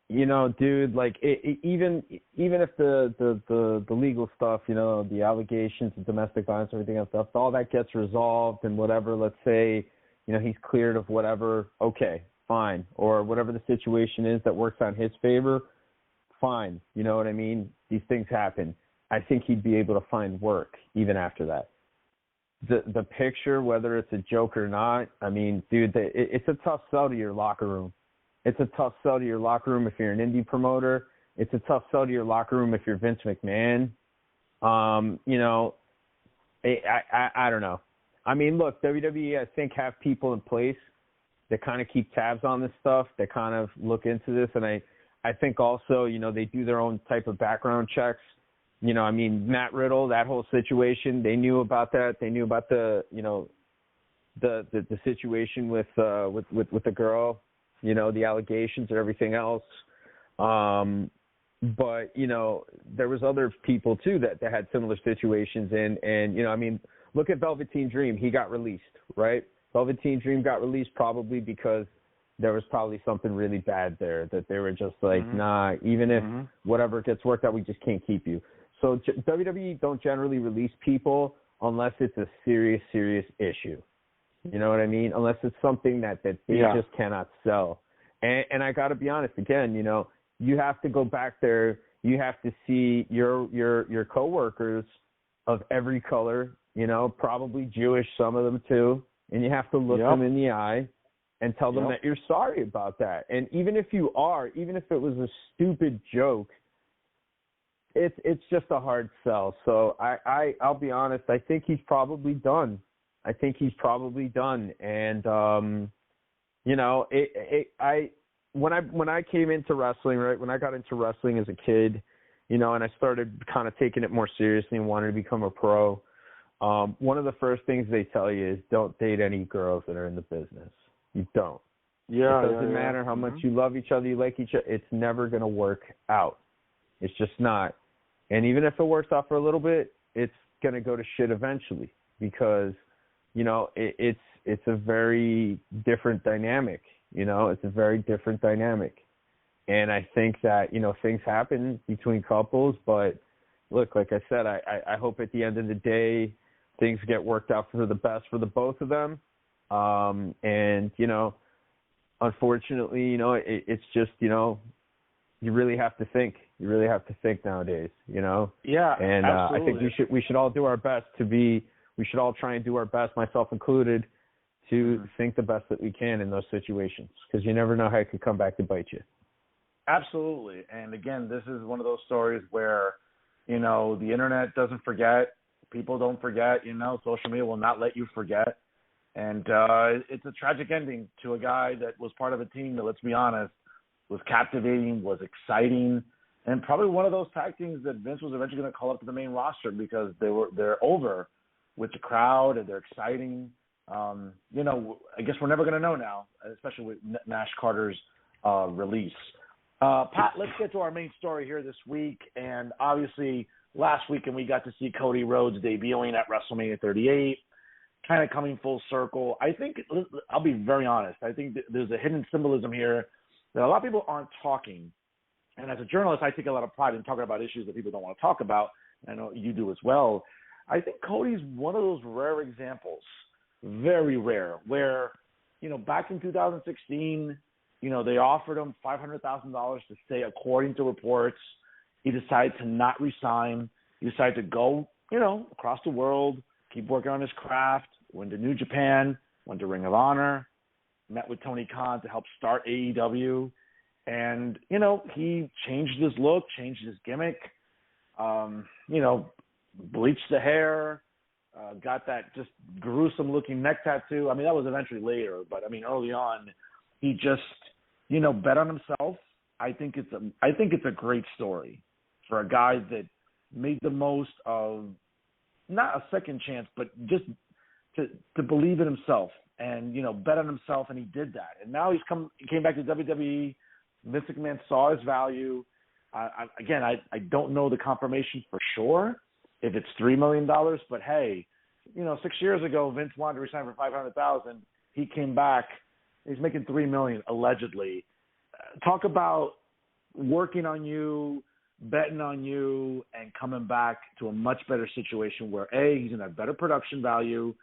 dude, like even if the legal stuff, the allegations of domestic violence, everything else, stuff, all that gets resolved and whatever, let's say, he's cleared of whatever, okay, fine. Or whatever the situation is that works on his favor, fine. You know what I mean? These things happen. I think he'd be able to find work even after that. The picture, whether it's a joke or not, I mean, dude, it's a tough sell to your locker room. It's a tough sell to your locker room if you're an indie promoter. It's a tough sell to your locker room if you're Vince McMahon. I don't know. I mean, look, WWE, I think, have people in place that kind of keep tabs on this stuff, that kind of look into this. And I think also, they do their own type of background checks. Matt Riddle, that whole situation, they knew about that. They knew about the situation with the girl, the allegations and everything else. But, there was other people, too, that had similar situations. And look at Velveteen Dream. He got released, right? Velveteen Dream got released probably because there was probably something really bad there that they were just like, nah, even if whatever gets worked out, we just can't keep you. So WWE don't generally release people unless it's a serious, serious issue. You know what I mean? Unless it's something that they just cannot sell. And I got to be honest, again, you have to go back there. You have to see your coworkers of every color, probably Jewish, some of them too. And you have to look them in the eye and tell them that you're sorry about that. And even if you are, even if it was a stupid joke, it's just a hard sell. So I'll be honest, I think he's probably done. And when I came into wrestling, right, when I got into wrestling as a kid, and I started kind of taking it more seriously and wanted to become a pro, one of the first things they tell you is don't date any girls that are in the business. You don't. Yeah. It doesn't matter how much you love each other, you like each other. It's never going to work out. It's just not. And even if it works out for a little bit, it's going to go to shit eventually because, it's a very different dynamic. It's a very different dynamic. And I think that, things happen between couples. But, look, like I said, I hope at the end of the day things get worked out for the best for the both of them. And, unfortunately, it's just, you really have to think. You really have to think nowadays, Yeah, and I think we should all do our best we should all try and do our best, myself included, to think the best that we can in those situations because you never know how it could come back to bite you. Absolutely. And again, this is one of those stories where, the internet doesn't forget. People don't forget, social media will not let you forget. And it's a tragic ending to a guy that was part of a team that, let's be honest, was captivating, was exciting, and probably one of those tag teams that Vince was eventually going to call up to the main roster because they're over with the crowd and they're exciting. I guess we're never going to know now, especially with Nash Carter's release. Pat, let's get to our main story here this week. And obviously, last weekend we got to see Cody Rhodes debuting at WrestleMania 38, kind of coming full circle. I think, I'll be very honest, I think there's a hidden symbolism here that a lot of people aren't talking. And as a journalist, I take a lot of pride in talking about issues that people don't want to talk about. I know you do as well. I think Cody's one of those rare examples, very rare, where, back in 2016, they offered him $500,000 to stay, according to reports. He decided to not resign. He decided to go, across the world, keep working on his craft, went to New Japan, went to Ring of Honor, met with Tony Khan to help start AEW. And, he changed his look, changed his gimmick, bleached the hair, got that just gruesome-looking neck tattoo. I mean, that was eventually later, but, early on, he just, bet on himself. I think it's a great story for a guy that made the most of not a second chance, but just to believe in himself and, bet on himself, and he did that. And now he came back to WWE. Vince McMahon saw his value. I don't know the confirmation for sure if it's $3 million, but hey, 6 years ago, Vince wanted to resign for $500,000. He came back. He's making $3 million allegedly. Talk about working on you, betting on you, and coming back to a much better situation where A, he's going to have better production value,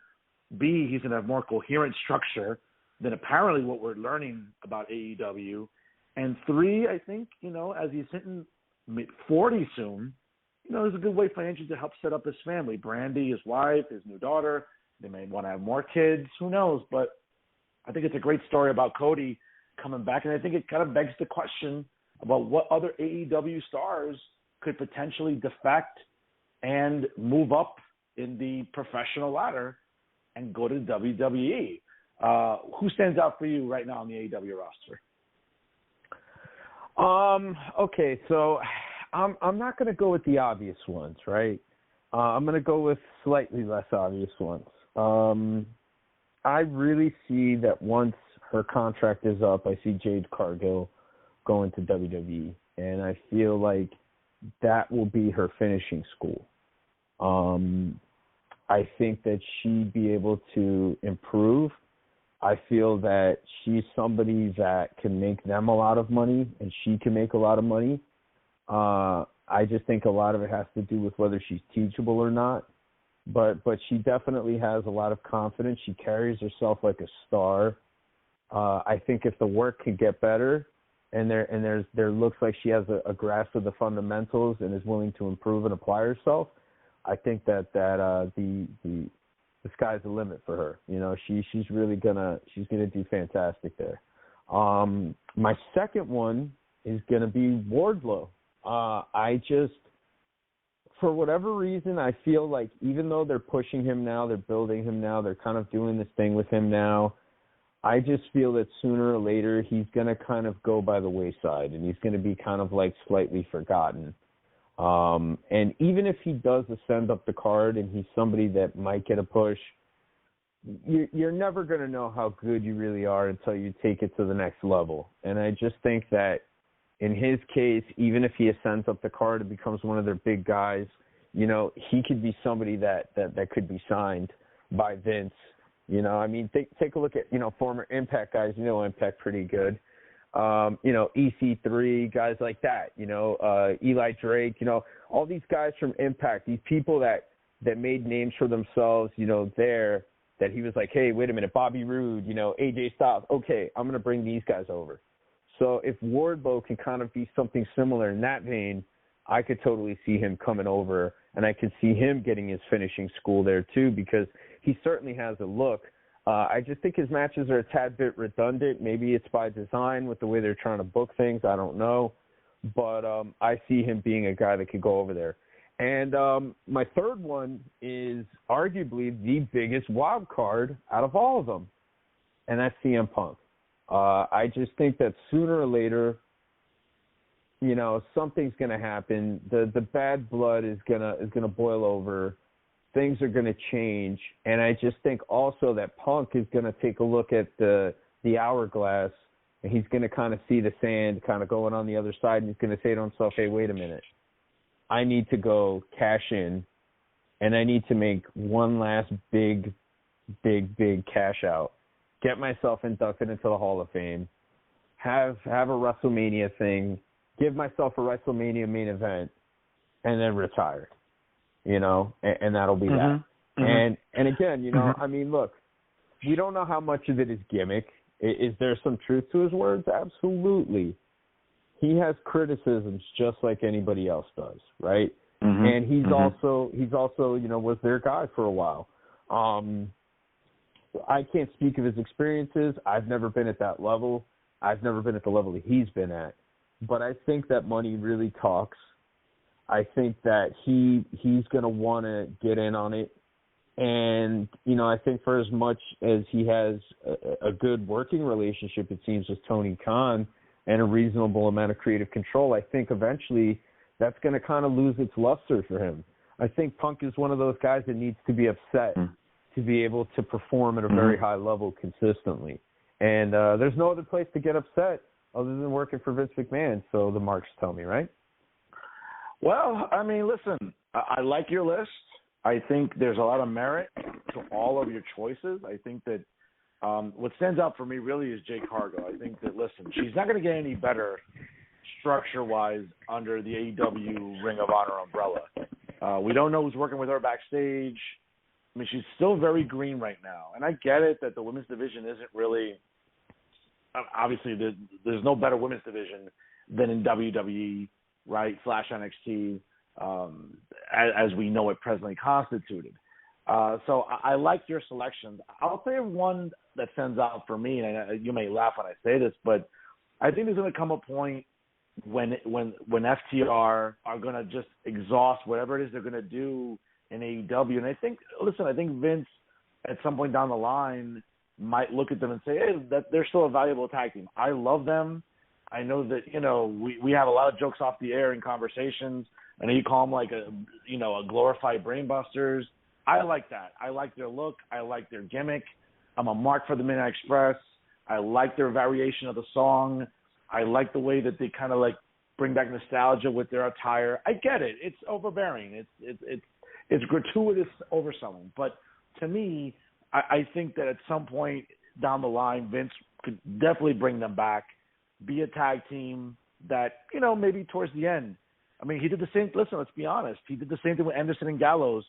B, he's going to have more coherent structure than apparently what we're learning about AEW, and 3, I think, as he's hitting 40 soon, there's a good way financially to help set up his family. Brandy, his wife, his new daughter, they may want to have more kids, who knows, but I think it's a great story about Cody coming back, and I think it kind of begs the question about what other AEW stars could potentially defect and move up in the professional ladder and go to WWE. Who stands out for you right now on the AEW roster? Okay, so I'm not going to go with the obvious ones, right? I'm going to go with slightly less obvious ones. I really see that once her contract is up, I see Jade Cargo going to WWE, and I feel like that will be her finishing school. I think that she'd be able to improve. I feel that she's somebody that can make them a lot of money, and she can make a lot of money. I just think a lot of it has to do with whether she's teachable or not. But she definitely has a lot of confidence. She carries herself like a star. I think if the work could get better, and there looks like she has a grasp of the fundamentals and is willing to improve and apply herself, I think that the sky's the limit for her. She's really gonna do fantastic there. My second one is gonna be Wardlow. I just, for whatever reason, I feel like even though they're pushing him now, they're building him now, they're kind of doing this thing with him now, I just feel that sooner or later he's going to kind of go by the wayside, and he's going to be kind of like slightly forgotten. And even if he does ascend up the card and he's somebody that might get a push, you're never going to know how good you really are until you take it to the next level. And I just think that in his case, even if he ascends up the card and becomes one of their big guys, he could be somebody that could be signed by Vince. Take a look at, former Impact guys, Impact pretty good. EC3, guys like that, Eli Drake, all these guys from Impact, these people that made names for themselves, there, that he was like, hey, wait a minute, Bobby Roode, AJ Styles, okay, I'm going to bring these guys over. So if Wardlow can kind of be something similar in that vein, I could totally see him coming over, and I could see him getting his finishing school there too, because he certainly has a look. I just think his matches are a tad bit redundant. Maybe it's by design with the way they're trying to book things. I don't know. But I see him being a guy that could go over there. And my third one is arguably the biggest wild card out of all of them, and that's CM Punk. I just think that sooner or later, something's going to happen. The bad blood is gonna boil over. Things are going to change, and I just think also that Punk is going to take a look at the hourglass, and he's going to kind of see the sand kind of going on the other side, and he's going to say to himself, hey, wait a minute. I need to go cash in, and I need to make one last big cash out, get myself inducted into the Hall of Fame, have a WrestleMania thing, give myself a WrestleMania main event, and then retire. and that'll be that. And again, I mean, look, we don't know how much of it is gimmick. Is there some truth to his words? Absolutely. He has criticisms just like anybody else does, right? And he's also, was their guy for a while. I can't speak of his experiences. I've never been at that level. I've never been at the level that he's been at. But I think that money really talks. I think that he's going to want to get in on it. And, I think for as much as he has a good working relationship, it seems, with Tony Khan and a reasonable amount of creative control, I think eventually that's going to kind of lose its luster for him. I think Punk is one of those guys that needs to be upset to be able to perform at a very high level consistently. And there's no other place to get upset other than working for Vince McMahon, so the marks tell me, right? Well, I mean, listen, I like your list. I think there's a lot of merit to all of your choices. I think that what stands out for me really is Jade Cargo. I think that, listen, she's not going to get any better structure-wise under the AEW Ring of Honor umbrella. We don't know who's working with her backstage. I mean, she's still very green right now. And I get it that the women's division isn't really – obviously, there's no better women's division than in WWE, right, / NXT, as we know it presently constituted. So I like your selections. I'll say one that stands out for me, and you may laugh when I say this, but I think there's going to come a point when FTR are going to just exhaust whatever it is they're going to do in AEW. And I think Vince at some point down the line might look at them and say, hey, that they're still a valuable tag team. I love them. I know that, we have a lot of jokes off the air in conversations. I know you call them like a glorified brainbusters. I like that. I like their look. I like their gimmick. I'm a mark for the Midnight Express. I like their variation of the song. I like the way that they kind of like bring back nostalgia with their attire. I get it. It's overbearing. It's gratuitous overselling. But to me, I think that at some point down the line, Vince could definitely bring them back, be a tag team that, maybe towards the end. I mean, he did the same. Listen, let's be honest. He did the same thing with Anderson and Gallows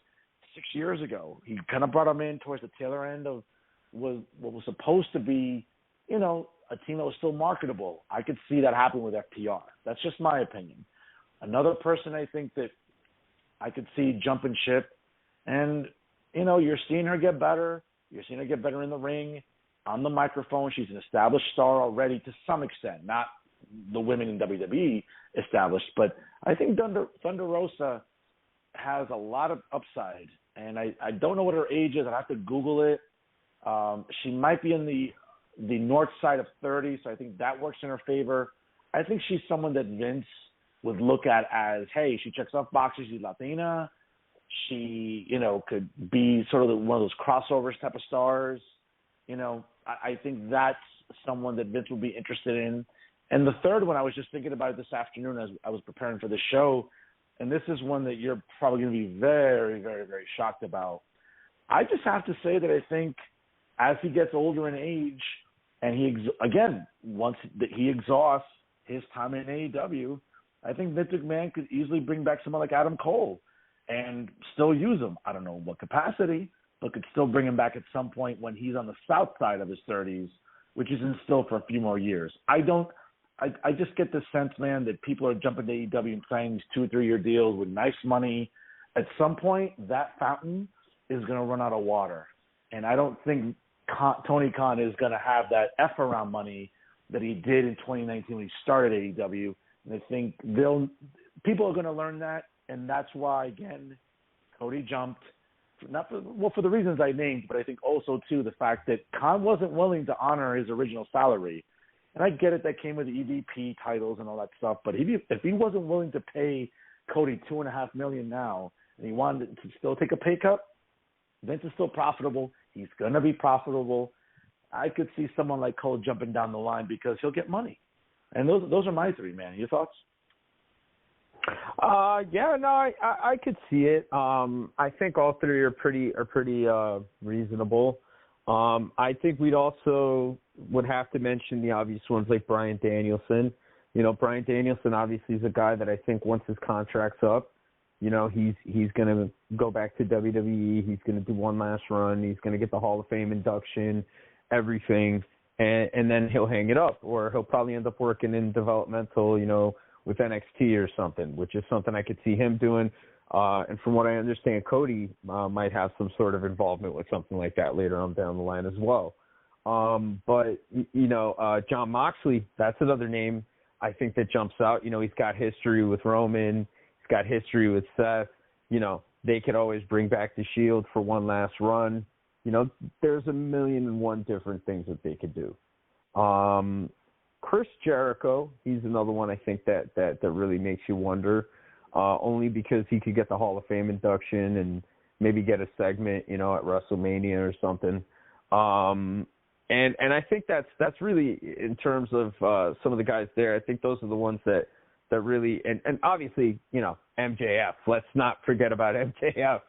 6 years ago. He kind of brought them in towards the tail end of what was supposed to be, a team that was still marketable. I could see that happen with FTR. That's just my opinion. Another person I think that I could see jumping ship, and, you're seeing her get better. You're seeing her get better in the ring, on the microphone. She's an established star already to some extent, not the women in WWE established, but I think Thunder Rosa has a lot of upside, and I don't know what her age is. I'd have to Google it. She might be in the north side of 30, so I think that works in her favor. I think she's someone that Vince would look at as, hey, she checks off boxes. She's Latina. She, could be sort of one of those crossovers type of stars. I think that's someone that Vince would be interested in. And the third one, I was just thinking about it this afternoon as I was preparing for the show, and this is one that you're probably going to be very, very, very shocked about. I just have to say that I think as he gets older in age, and once he exhausts his time in AEW, I think Vince McMahon could easily bring back someone like Adam Cole and still use him. I don't know what capacity, but could still bring him back at some point when he's on the south side of his 30s, which isn't still for a few more years. I just get the sense, man, that people are jumping to AEW and signing these 2 or 3 year deals with nice money. At some point, that fountain is going to run out of water. And I don't think Tony Khan is going to have that F around money that he did in 2019 when he started AEW. And I think people are going to learn that. And that's why, again, Cody jumped. For the reasons I named, but I think also, too, the fact that Khan wasn't willing to honor his original salary. And I get it, that came with the EVP titles and all that stuff, but if he wasn't willing to pay Cody $2.5 million now, and he wanted to still take a pay cut, Vince is still profitable. He's going to be profitable. I could see someone like Cole jumping down the line because he'll get money. And those are my 3, man. Your thoughts? I could see it. I think all 3 are pretty reasonable. I think we'd also would have to mention the obvious ones like Bryan Danielson. Bryan Danielson obviously is a guy that I think once his contract's up, he's going to go back to WWE. He's going to do one last run. He's going to get the Hall of Fame induction, everything, and then he'll hang it up, or he'll probably end up working in developmental, with NXT or something, which is something I could see him doing. And from what I understand, Cody might have some sort of involvement with something like that later on down the line as well. But Jon Moxley, that's another name I think that jumps out. He's got history with Roman. He's got history with Seth. They could always bring back the Shield for one last run. There's a million and one different things that they could do. Chris Jericho, he's another one I think that really makes you wonder, only because he could get the Hall of Fame induction and maybe get a segment, at WrestleMania or something. And I think that's really, in terms of some of the guys there, I think those are the ones that really, and obviously, MJF. Let's not forget about MJF.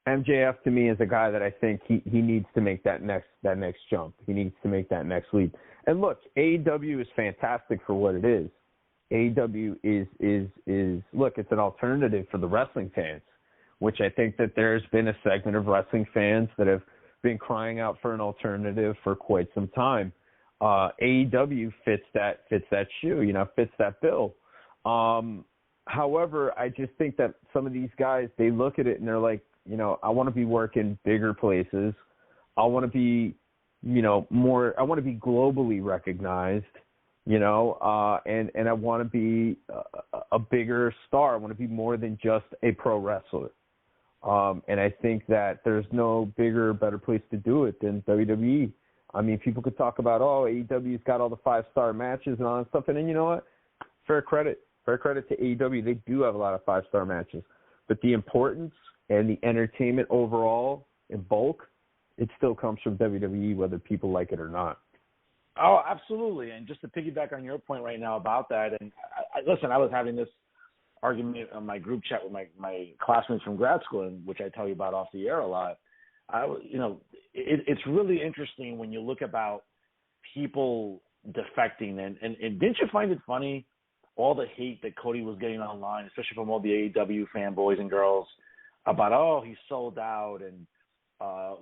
MJF to me is a guy that I think he needs to make that next jump. He needs to make that next leap. And look, AEW is fantastic for what it is. AEW is look, it's an alternative for the wrestling fans, which I think that there's been a segment of wrestling fans that have been crying out for an alternative for quite some time. AEW fits that shoe, fits that bill. However, I just think that some of these guys, they look at it and they're like, I want to be working bigger places. I want to be, more. I want to be globally recognized, and I want to be a bigger star. I want to be more than just a pro wrestler. And I think that there's no bigger, better place to do it than WWE. I mean, people could talk about, AEW's got all the 5-star matches and all that stuff. And then you know what? Fair credit to AEW. They do have a lot of 5-star matches. But the importance and the entertainment overall in bulk, it still comes from WWE, whether people like it or not. Oh, absolutely. And just to piggyback on your point right now about that, and listen, I was having this argument on my group chat with my classmates from grad school, which I tell you about off the air a lot. It's really interesting when you look about people defecting, and didn't you find it funny, all the hate that Cody was getting online, especially from all the AEW fanboys and girls, about, he sold out, and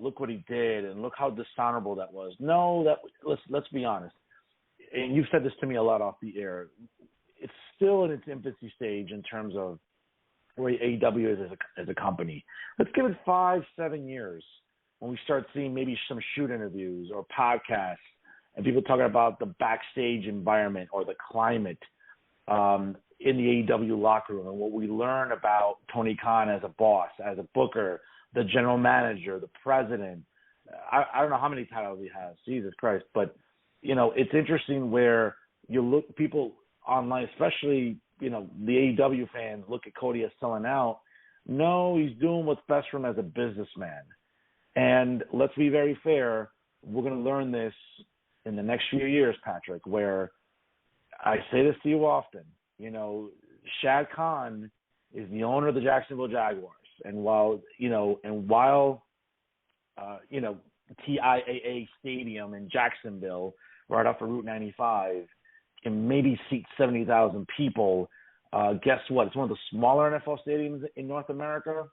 look what he did, and look how dishonorable that was. No, let's be honest. And you've said this to me a lot off the air. It's still in its infancy stage in terms of where AEW is as a company. Let's give it 5-7 years when we start seeing maybe some shoot interviews or podcasts and people talking about the backstage environment or the climate in the AEW locker room, and what we learn about Tony Khan as a boss, as a booker, the general manager, the president. I don't know how many titles he has, Jesus Christ, but it's interesting where you look, people online, especially the AEW fans, look at Cody as selling out. No, he's doing what's best for him as a businessman. And let's be very fair, we're going to learn this in the next few years, Patrick, where I say this to you often, Shad Khan is the owner of the Jacksonville Jaguars. And while TIAA Stadium in Jacksonville, right off of Route 95, can maybe seat 70,000 people, guess what? It's one of the smaller NFL stadiums in North America.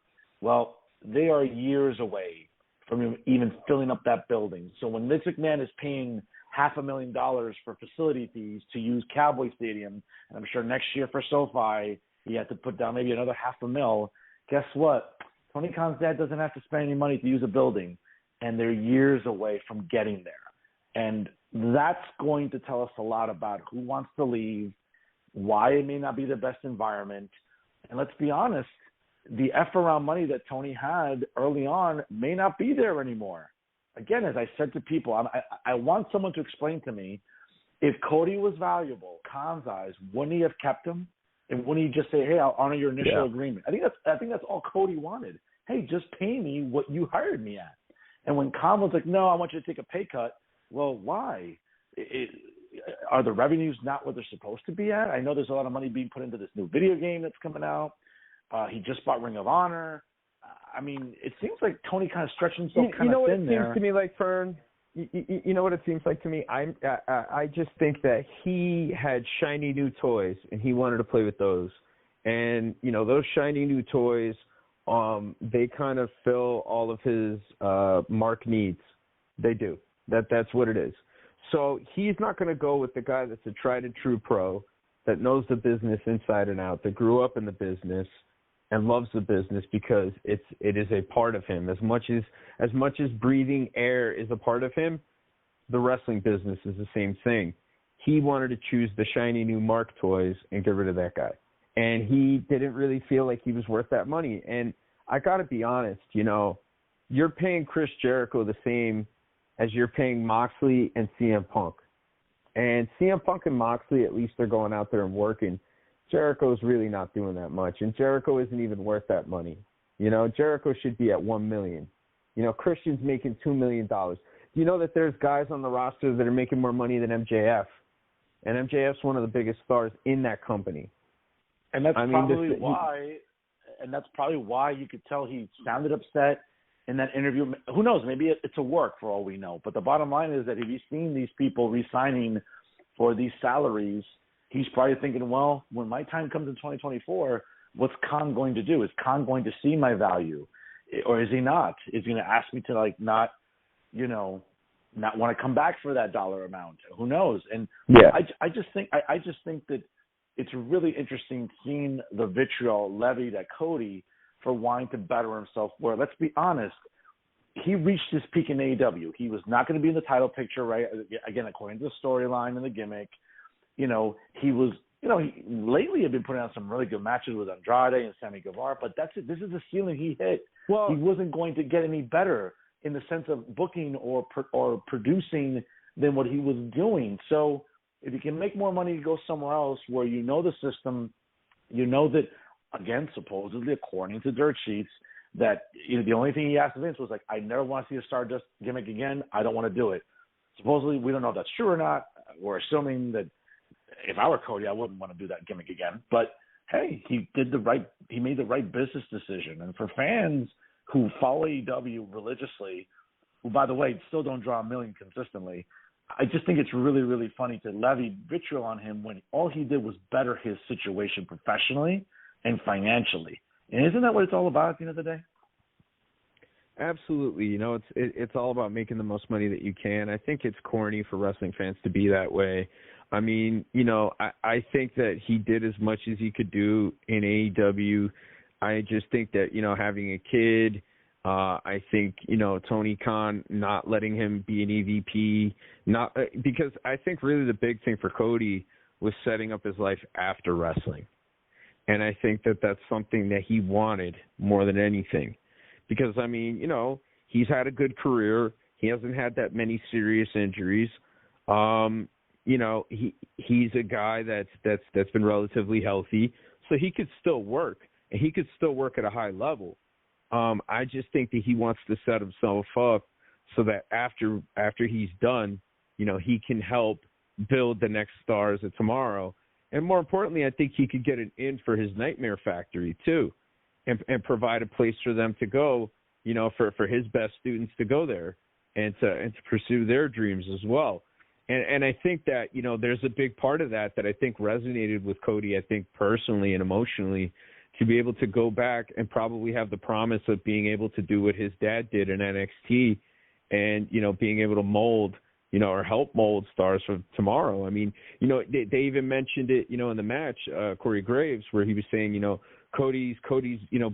Well, they are years away from even filling up that building. So when Vince McMahon is paying $500,000 for facility fees to use Cowboy Stadium, and I'm sure next year for SoFi, he had to put down maybe another $500,000. Guess what? Tony Khan's dad doesn't have to spend any money to use a building, and they're years away from getting there. And that's going to tell us a lot about who wants to leave, why it may not be the best environment. And let's be honest, the F around money that Tony had early on may not be there anymore. Again, as I said to people, I want someone to explain to me, if Cody was valuable, Khan's eyes, wouldn't he have kept him? And wouldn't he just say, hey, I'll honor your initial agreement? I think that's all Cody wanted. Hey, just pay me what you hired me at. And when Khan was like, no, I want you to take a pay cut, well, why? Are the revenues not what they're supposed to be at? I know there's a lot of money being put into this new video game that's coming out. He just bought Ring of Honor. I mean, it seems like Tony kind of stretched himself kind of thin there. You know what it seems to me like, Fern? You know what it seems like to me? I just think that he had shiny new toys, and he wanted to play with those. And, those shiny new toys, they kind of fill all of his mark needs. They do. That's what it is. So he's not going to go with the guy that's a tried and true pro that knows the business inside and out, that grew up in the business and loves the business because it is a part of him. As much as breathing air is a part of him, the wrestling business is the same thing. He wanted to choose the shiny new Mark toys and get rid of that guy. And he didn't really feel like he was worth that money. And I got to be honest, you're paying Chris Jericho the same as you're paying Moxley and CM Punk. And CM Punk and Moxley, at least they're going out there and working. Jericho's really not doing that much, and Jericho isn't even worth that money. Jericho should be at $1 million. Christian's making $2 million. Do you know that there's guys on the roster that are making more money than MJF? And MJF's one of the biggest stars in that company. And that's probably why you could tell he sounded upset in that interview. Who knows? Maybe it's a work for all we know. But the bottom line is that if you've seen these people re-signing for these salaries, he's probably thinking, well, when my time comes in 2024, what's Khan going to do? Is Khan going to see my value, or is he not? Is he going to ask me to not want to come back for that dollar amount? Who knows? And yeah, I just think that it's really interesting seeing the vitriol levied at Cody for wanting to better himself. Where, let's be honest, he reached his peak in AEW. He was not going to be in the title picture, right? Again, according to the storyline and the gimmick. He was, he lately had been putting out some really good matches with Andrade and Sammy Guevara, but that's it. This is the ceiling he hit. Well, he wasn't going to get any better in the sense of booking or producing than what he was doing. So if you can make more money to go somewhere else where the system, that, again, supposedly according to dirt sheets, that the only thing he asked Vince was I never want to see a Stardust gimmick again. I don't want to do it. Supposedly, we don't know if that's true or not. We're assuming that if I were Cody, I wouldn't want to do that gimmick again. But hey, he made the right business decision. And for fans who follow AEW religiously, who, by the way, still don't draw a million consistently, I just think it's really, really funny to levy vitriol on him when all he did was better his situation professionally and financially. And isn't that what it's all about at the end of the day? Absolutely. It's all about making the most money that you can. I think it's corny for wrestling fans to be that way. I mean, I think that he did as much as he could do in AEW. I just think that, having a kid, I think, Tony Khan not letting him be an EVP, because I think really the big thing for Cody was setting up his life after wrestling. And I think that that's something that he wanted more than anything. Because, I mean, he's had a good career. He hasn't had that many serious injuries. He's a guy that's been relatively healthy, so he could still work, and he could still work at a high level. I just think that he wants to set himself up so that after he's done, he can help build the next stars of tomorrow. And more importantly, I think he could get an in for his Nightmare Factory too, and provide a place for them to go, for his best students to go there and to pursue their dreams as well. And I think that, there's a big part of that I think resonated with Cody, I think personally and emotionally, to be able to go back and probably have the promise of being able to do what his dad did in NXT and, being able to mold, or help mold stars for tomorrow. I mean, they even mentioned it, in the match, Corey Graves, where he was saying, Cody's,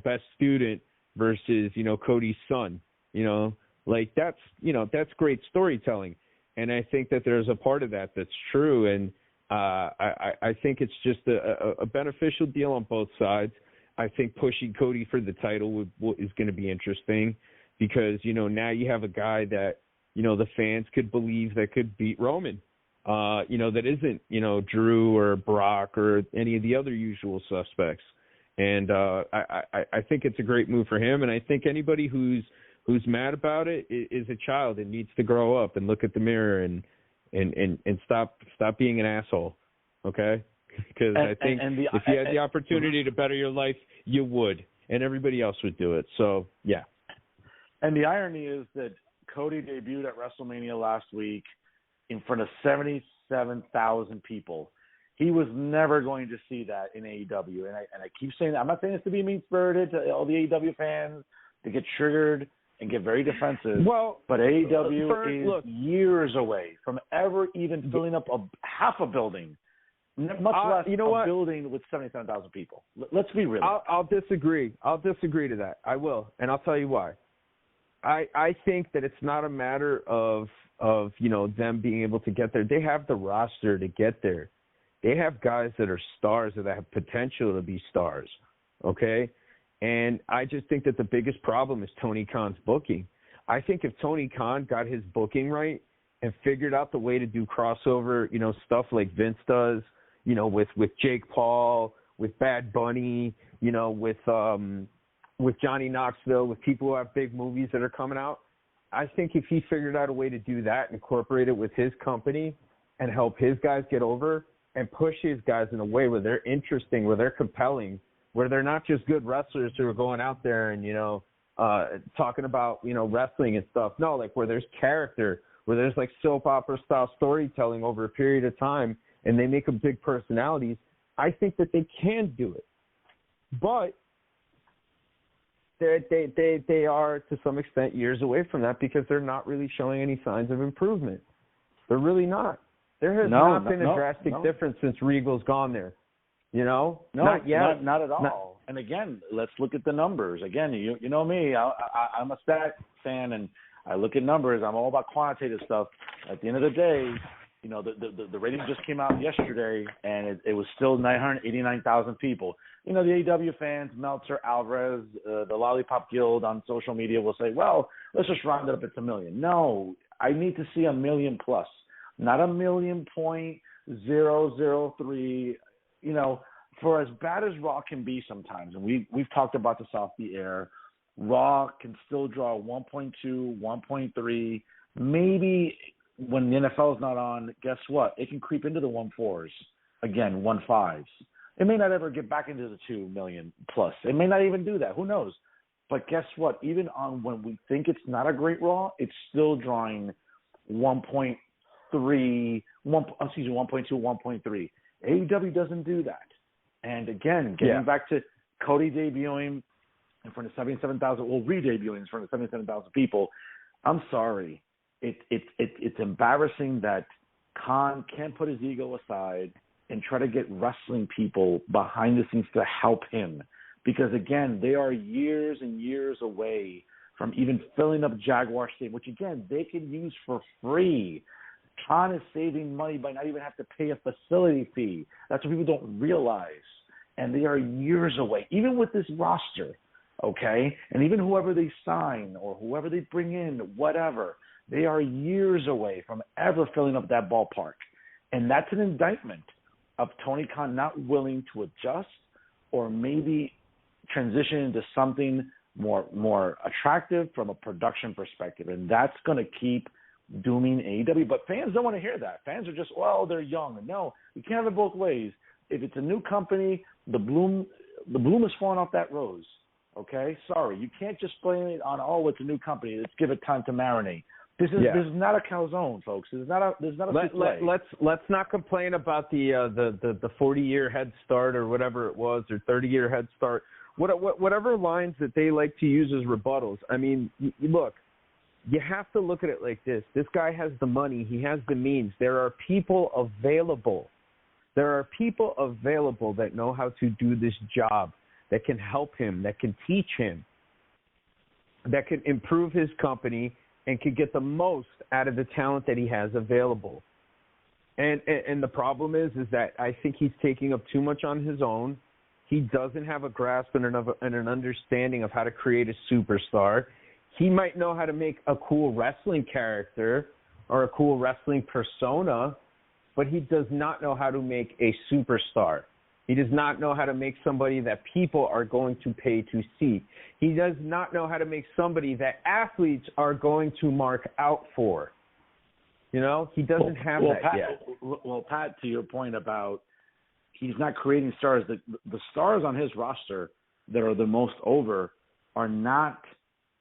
best student versus, Cody's son, that's great storytelling. And I think that there's a part of that that's true. And I think it's just a beneficial deal on both sides. I think pushing Cody for the title is going to be interesting because, now you have a guy that, the fans could believe that could beat Roman, that isn't, Drew or Brock or any of the other usual suspects. And I think it's a great move for him. And I think anybody who's mad about it is a child and needs to grow up and look at the mirror and stop being an asshole. Okay. Because I think if you had the opportunity to better your life, you would, and everybody else would do it. So, yeah. And the irony is that Cody debuted at WrestleMania last week in front of 77,000 people. He was never going to see that in AEW. And I keep saying that. I'm not saying this to be mean-spirited to all the AEW fans to get triggered and get very defensive. Well, but AEW is years away from ever even filling up half a building, much less a building with 77,000 people. Let's be real. I'll disagree. I'll disagree to that. I will, and I'll tell you why. I think that it's not a matter of them being able to get there. They have the roster to get there. They have guys that are stars or that have potential to be stars, okay? And I just think that the biggest problem is Tony Khan's booking. I think if Tony Khan got his booking right and figured out the way to do crossover, stuff like Vince does, with Jake Paul, with Bad Bunny, with Johnny Knoxville, with people who have big movies that are coming out, I think if he figured out a way to do that and incorporate it with his company and help his guys get over and push his guys in a way where they're interesting, where they're compelling, where they're not just good wrestlers who are going out there and, talking about, wrestling and stuff. No, like where there's character, where there's like soap opera style storytelling over a period of time and they make them big personalities. I think that they can do it. But they are, to some extent, years away from that because they're not really showing any signs of improvement. They're really not. There has not been a drastic difference since Regal's gone there. Not yet. Not at all. And again, let's look at the numbers. Again, you know me. I'm a stat fan, and I look at numbers. I'm all about quantitative stuff. At the end of the day, the rating just came out yesterday, and it was still 989,000 people. The AEW fans, Meltzer, Alvarez, the Lollipop Guild on social media will say, well, let's just round it up. It's 1 million. No, I need to see 1 million plus, not 1,000,000.003. For as bad as Raw can be sometimes, and we've talked about this off the air, Raw can still draw 1.2, 1.3, maybe when the NFL is not on, guess what? It can creep into the 1.4s, again, 1.5s. It may not ever get back into the 2 million plus. It may not even do that. Who knows? But guess what? Even on when we think it's not a great Raw, it's still drawing 1.2, 1.3. AEW doesn't do that. And again, getting back to Cody debuting in front of 77,000, re-debuting in front of 77,000 people, I'm sorry. It's embarrassing that Khan can't put his ego aside and try to get wrestling people behind the scenes to help him. Because, again, they are years and years away from even filling up Jaguar Stadium, which, again, they can use for free. Khan is saving money by not even have to pay a facility fee. That's what people don't realize. And they are years away, even with this roster, okay? And even whoever they sign or whoever they bring in, whatever, they are years away from ever filling up that ballpark. And that's an indictment of Tony Khan not willing to adjust or maybe transition into something more attractive from a production perspective. And that's going to keep dooming AEW. But fans don't want to hear that. Fans are just, well, they're young. No, you can't have it both ways. If it's a new company, the bloom is falling off that rose. Okay? Sorry. You can't just blame it on, it's a new company. Let's give it time to marinate. This is not a calzone, folks. There's not a souffle. Let's not complain about the 40-year head start or whatever it was, or 30-year head start. Whatever lines that they like to use as rebuttals. I mean, look, you have to look at it like this. This guy has the money. He has the means. There are people available. There are people available that know how to do this job, that can help him, that can teach him, that can improve his company, and can get the most out of the talent that he has available. And the problem is that I think he's taking up too much on his own. He doesn't have a grasp and an understanding of how to create a superstar. He might know how to make a cool wrestling character or a cool wrestling persona, but he does not know how to make a superstar. He does not know how to make somebody that people are going to pay to see. He does not know how to make somebody that athletes are going to mark out for. He doesn't have that Pat, yet. Well, Pat, to your point about he's not creating stars, the stars on his roster that are the most over are not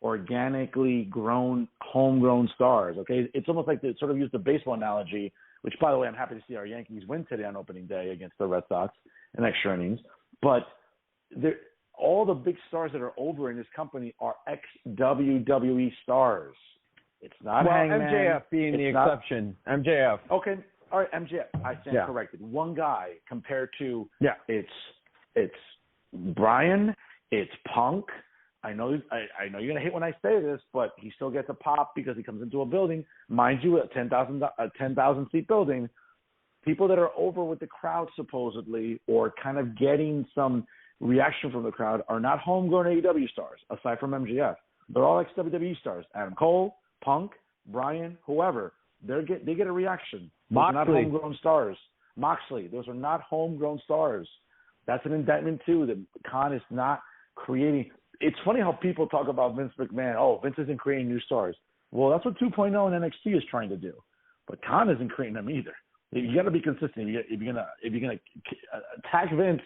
organically grown, homegrown stars, okay? It's almost like they sort of use the baseball analogy which, by the way, I'm happy to see our Yankees win today on opening day against the Red Sox in extra innings. But all the big stars that are over in this company are ex-WWE stars. It's not Hangman. MJF being the exception. MJF. Okay. All right, MJF. I stand corrected. One guy compared to it's Brian, it's Punk. I know you're gonna hate when I say this, but he still gets a pop because he comes into a building, mind you, a 10,000 seat building. People that are over with the crowd supposedly, or kind of getting some reaction from the crowd, are not homegrown AEW stars. Aside from MJF, they're all ex-WWE stars. Adam Cole, Punk, Brian, whoever. They get a reaction. Those are not homegrown stars. Moxley, those are not homegrown stars. That's an indictment too. That Khan is not creating. It's funny how people talk about Vince McMahon. Oh, Vince isn't creating new stars. Well, that's what 2.0 in NXT is trying to do. But Khan isn't creating them either. You got to be consistent. If you're gonna attack Vince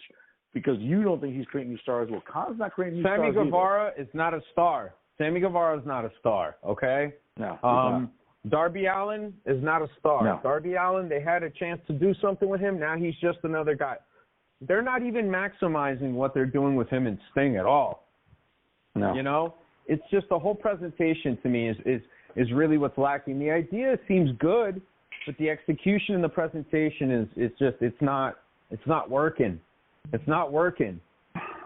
because you don't think he's creating new stars, well, Khan's not creating new stars. Sammy Guevara is not a star. Sammy Guevara is not a star. Okay. No. Darby Allin is not a star. No. Darby Allin, they had a chance to do something with him. Now he's just another guy. They're not even maximizing what they're doing with him and Sting at all. No. You know, it's just the whole presentation to me is really what's lacking. The idea seems good, but the execution and the presentation it's not working. It's not working.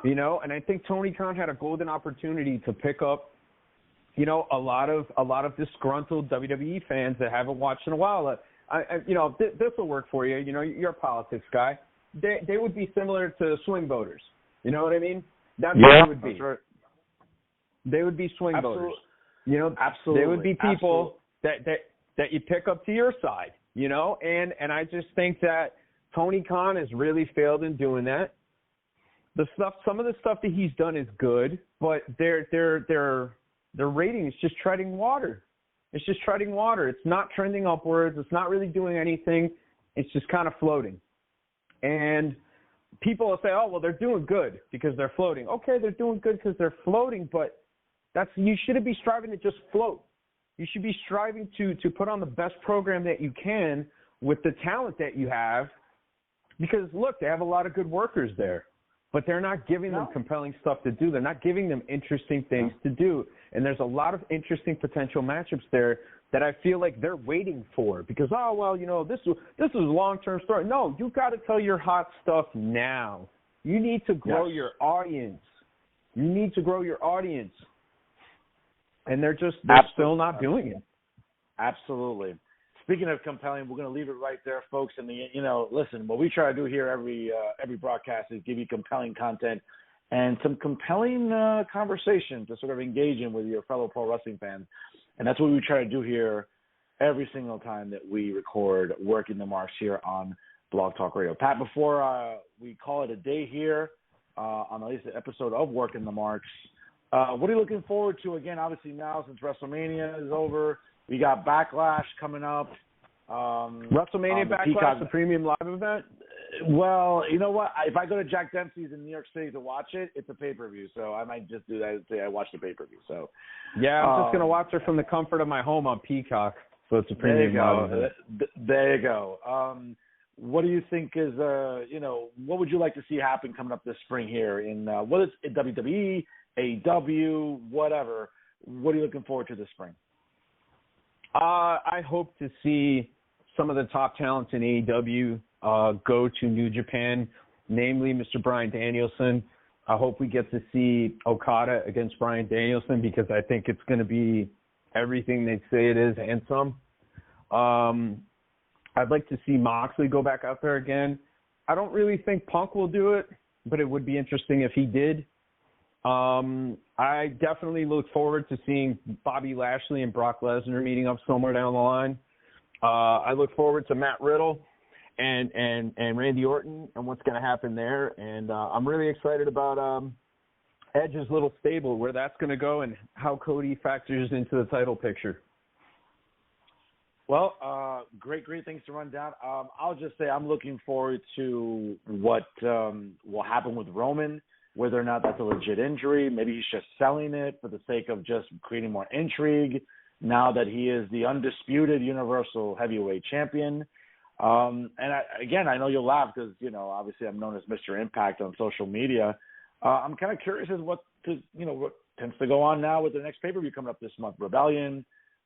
You know, and I think Tony Khan had a golden opportunity to pick up, you know, a lot of disgruntled WWE fans that haven't watched in a while. This will work for you. You know, you're a politics guy. They would be similar to swing voters. You know what I mean? That's what they would be. That's right. They would be swing voters. You know, absolutely. They would be people that you pick up to your side. You know, and I just think that Tony Khan has really failed in doing that. Some of the stuff that he's done is good, but their rating is just treading water. It's just treading water. It's not trending upwards. It's not really doing anything. It's just kind of floating. And people will say, oh, well, they're doing good because they're floating. Okay, they're doing good because they're floating, but you shouldn't be striving to just float. You should be striving to put on the best program that you can with the talent that you have because, look, they have a lot of good workers there. But they're not giving them compelling stuff to do. They're not giving them interesting things to do. And there's a lot of interesting potential matchups there that I feel like they're waiting for because, oh, well, you know, this is a long-term story. No, you got to tell your hot stuff now. You need to grow your audience. You need to grow your audience. And they're still not doing it. Absolutely. Speaking of compelling, we're going to leave it right there, folks. And listen, what we try to do here every broadcast is give you compelling content and some compelling conversation to sort of engage in with your fellow pro wrestling fans. And that's what we try to do here every single time that we record Working the Marks here on Blog Talk Radio. Pat, before we call it a day here on the latest episode of Working the Marks, what are you looking forward to? Again, obviously now since WrestleMania is over, we got Backlash coming up. WrestleMania Backlash, the premium live event? Well, you know what? If I go to Jack Dempsey's in New York City to watch it, it's a pay-per-view. So I might just do that and say I watched the pay-per-view. So yeah, I'm just going to watch it from the comfort of my home on Peacock. So it's a premium live event. There you go. What do you think is, what would you like to see happen coming up this spring here in, whether it's WWE, AEW, whatever? What are you looking forward to this spring? I hope to see some of the top talents in AEW go to New Japan, namely Mr. Bryan Danielson. I hope we get to see Okada against Bryan Danielson because I think it's going to be everything they say it is and some. I'd like to see Moxley go back out there again. I don't really think Punk will do it, but it would be interesting if he did. I definitely look forward to seeing Bobby Lashley and Brock Lesnar meeting up somewhere down the line. I look forward to Matt Riddle and Randy Orton and what's going to happen there. And I'm really excited about Edge's little stable, where that's going to go and how Cody factors into the title picture. Well, great things to run down. I'll just say I'm looking forward to what will happen with Roman. Whether or not that's a legit injury, maybe he's just selling it for the sake of just creating more intrigue now that he is the undisputed Universal Heavyweight Champion. Again, I know you'll laugh because, obviously I'm known as Mr. Impact on social media. I'm kind of curious as what tends to go on now with the next pay-per-view coming up this month. Rebellion,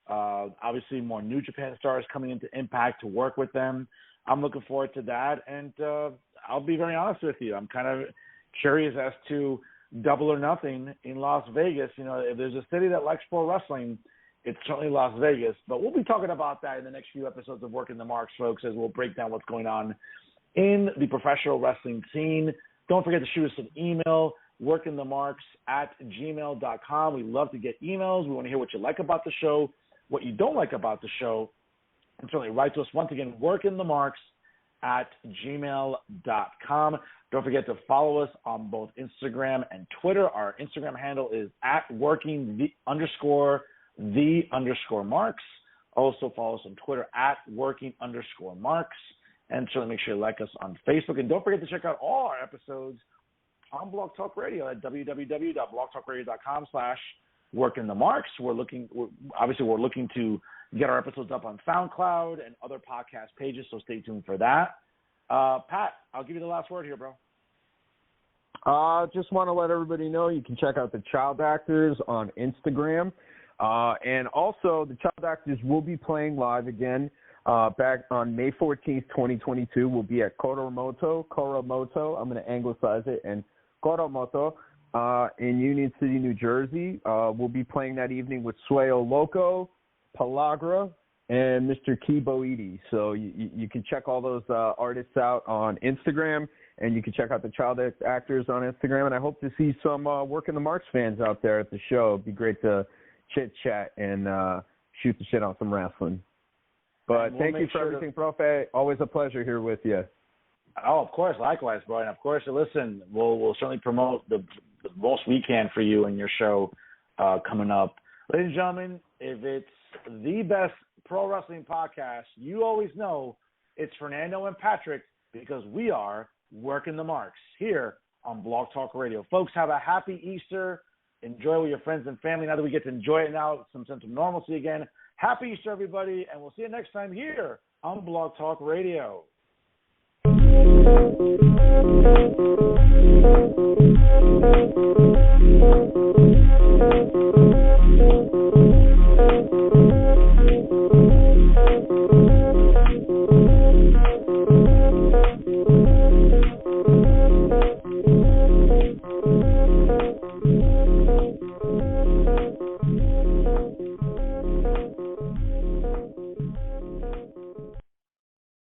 obviously more New Japan stars coming into Impact to work with them. I'm looking forward to that, and I'll be very honest with you. I'm kind of curious as to Double or Nothing in Las Vegas. If there's a city that likes pro wrestling, it's certainly Las Vegas. But we'll be talking about that in the next few episodes of Working the Marks, folks, as we'll break down what's going on in the professional wrestling scene. Don't forget to shoot us an email, workingthemarks@gmail.com. We love to get emails. We want to hear what you like about the show, what you don't like about the show. And certainly write to us once again, workingthemarks@gmail.com. Don't forget to follow us on both Instagram and Twitter. Our Instagram handle is @working_the_marks. Also follow us on Twitter @working_marks. And certainly make sure you like us on Facebook. And don't forget to check out all our episodes on Blog Talk Radio at www.blogtalkradio.com/workingthemarks. We're looking to get our episodes up on SoundCloud and other podcast pages, so stay tuned for that. Pat, I'll give you the last word here, bro. Just want to let everybody know you can check out the Child Actors on Instagram. And also, the Child Actors will be playing live again back on May 14th, 2022. We'll be at Koromoto, I'm going to anglicize it, and Koromoto in Union City, New Jersey. We'll be playing that evening with Sueo Loco, Palagra, and Mr. Kiboidi. So you can check all those artists out on Instagram, and you can check out the Child Actors on Instagram. And I hope to see some Working the Marks fans out there at the show. It'd be great to chit-chat and shoot the shit on some wrestling. But thank you for everything, Profe. Always a pleasure here with you. Oh, of course. Likewise, bro. And, of course, listen, we'll certainly promote the most we can for you and your show coming up. Ladies and gentlemen, if it's the best pro wrestling podcast, you always know it's Fernando and Patrick, because we are Working the Marks here on Blog Talk Radio. Folks, have a happy Easter. Enjoy with your friends and family now that we get to enjoy it now with some sense of normalcy again. Happy Easter, everybody, and we'll see you next time here on Blog Talk Radio.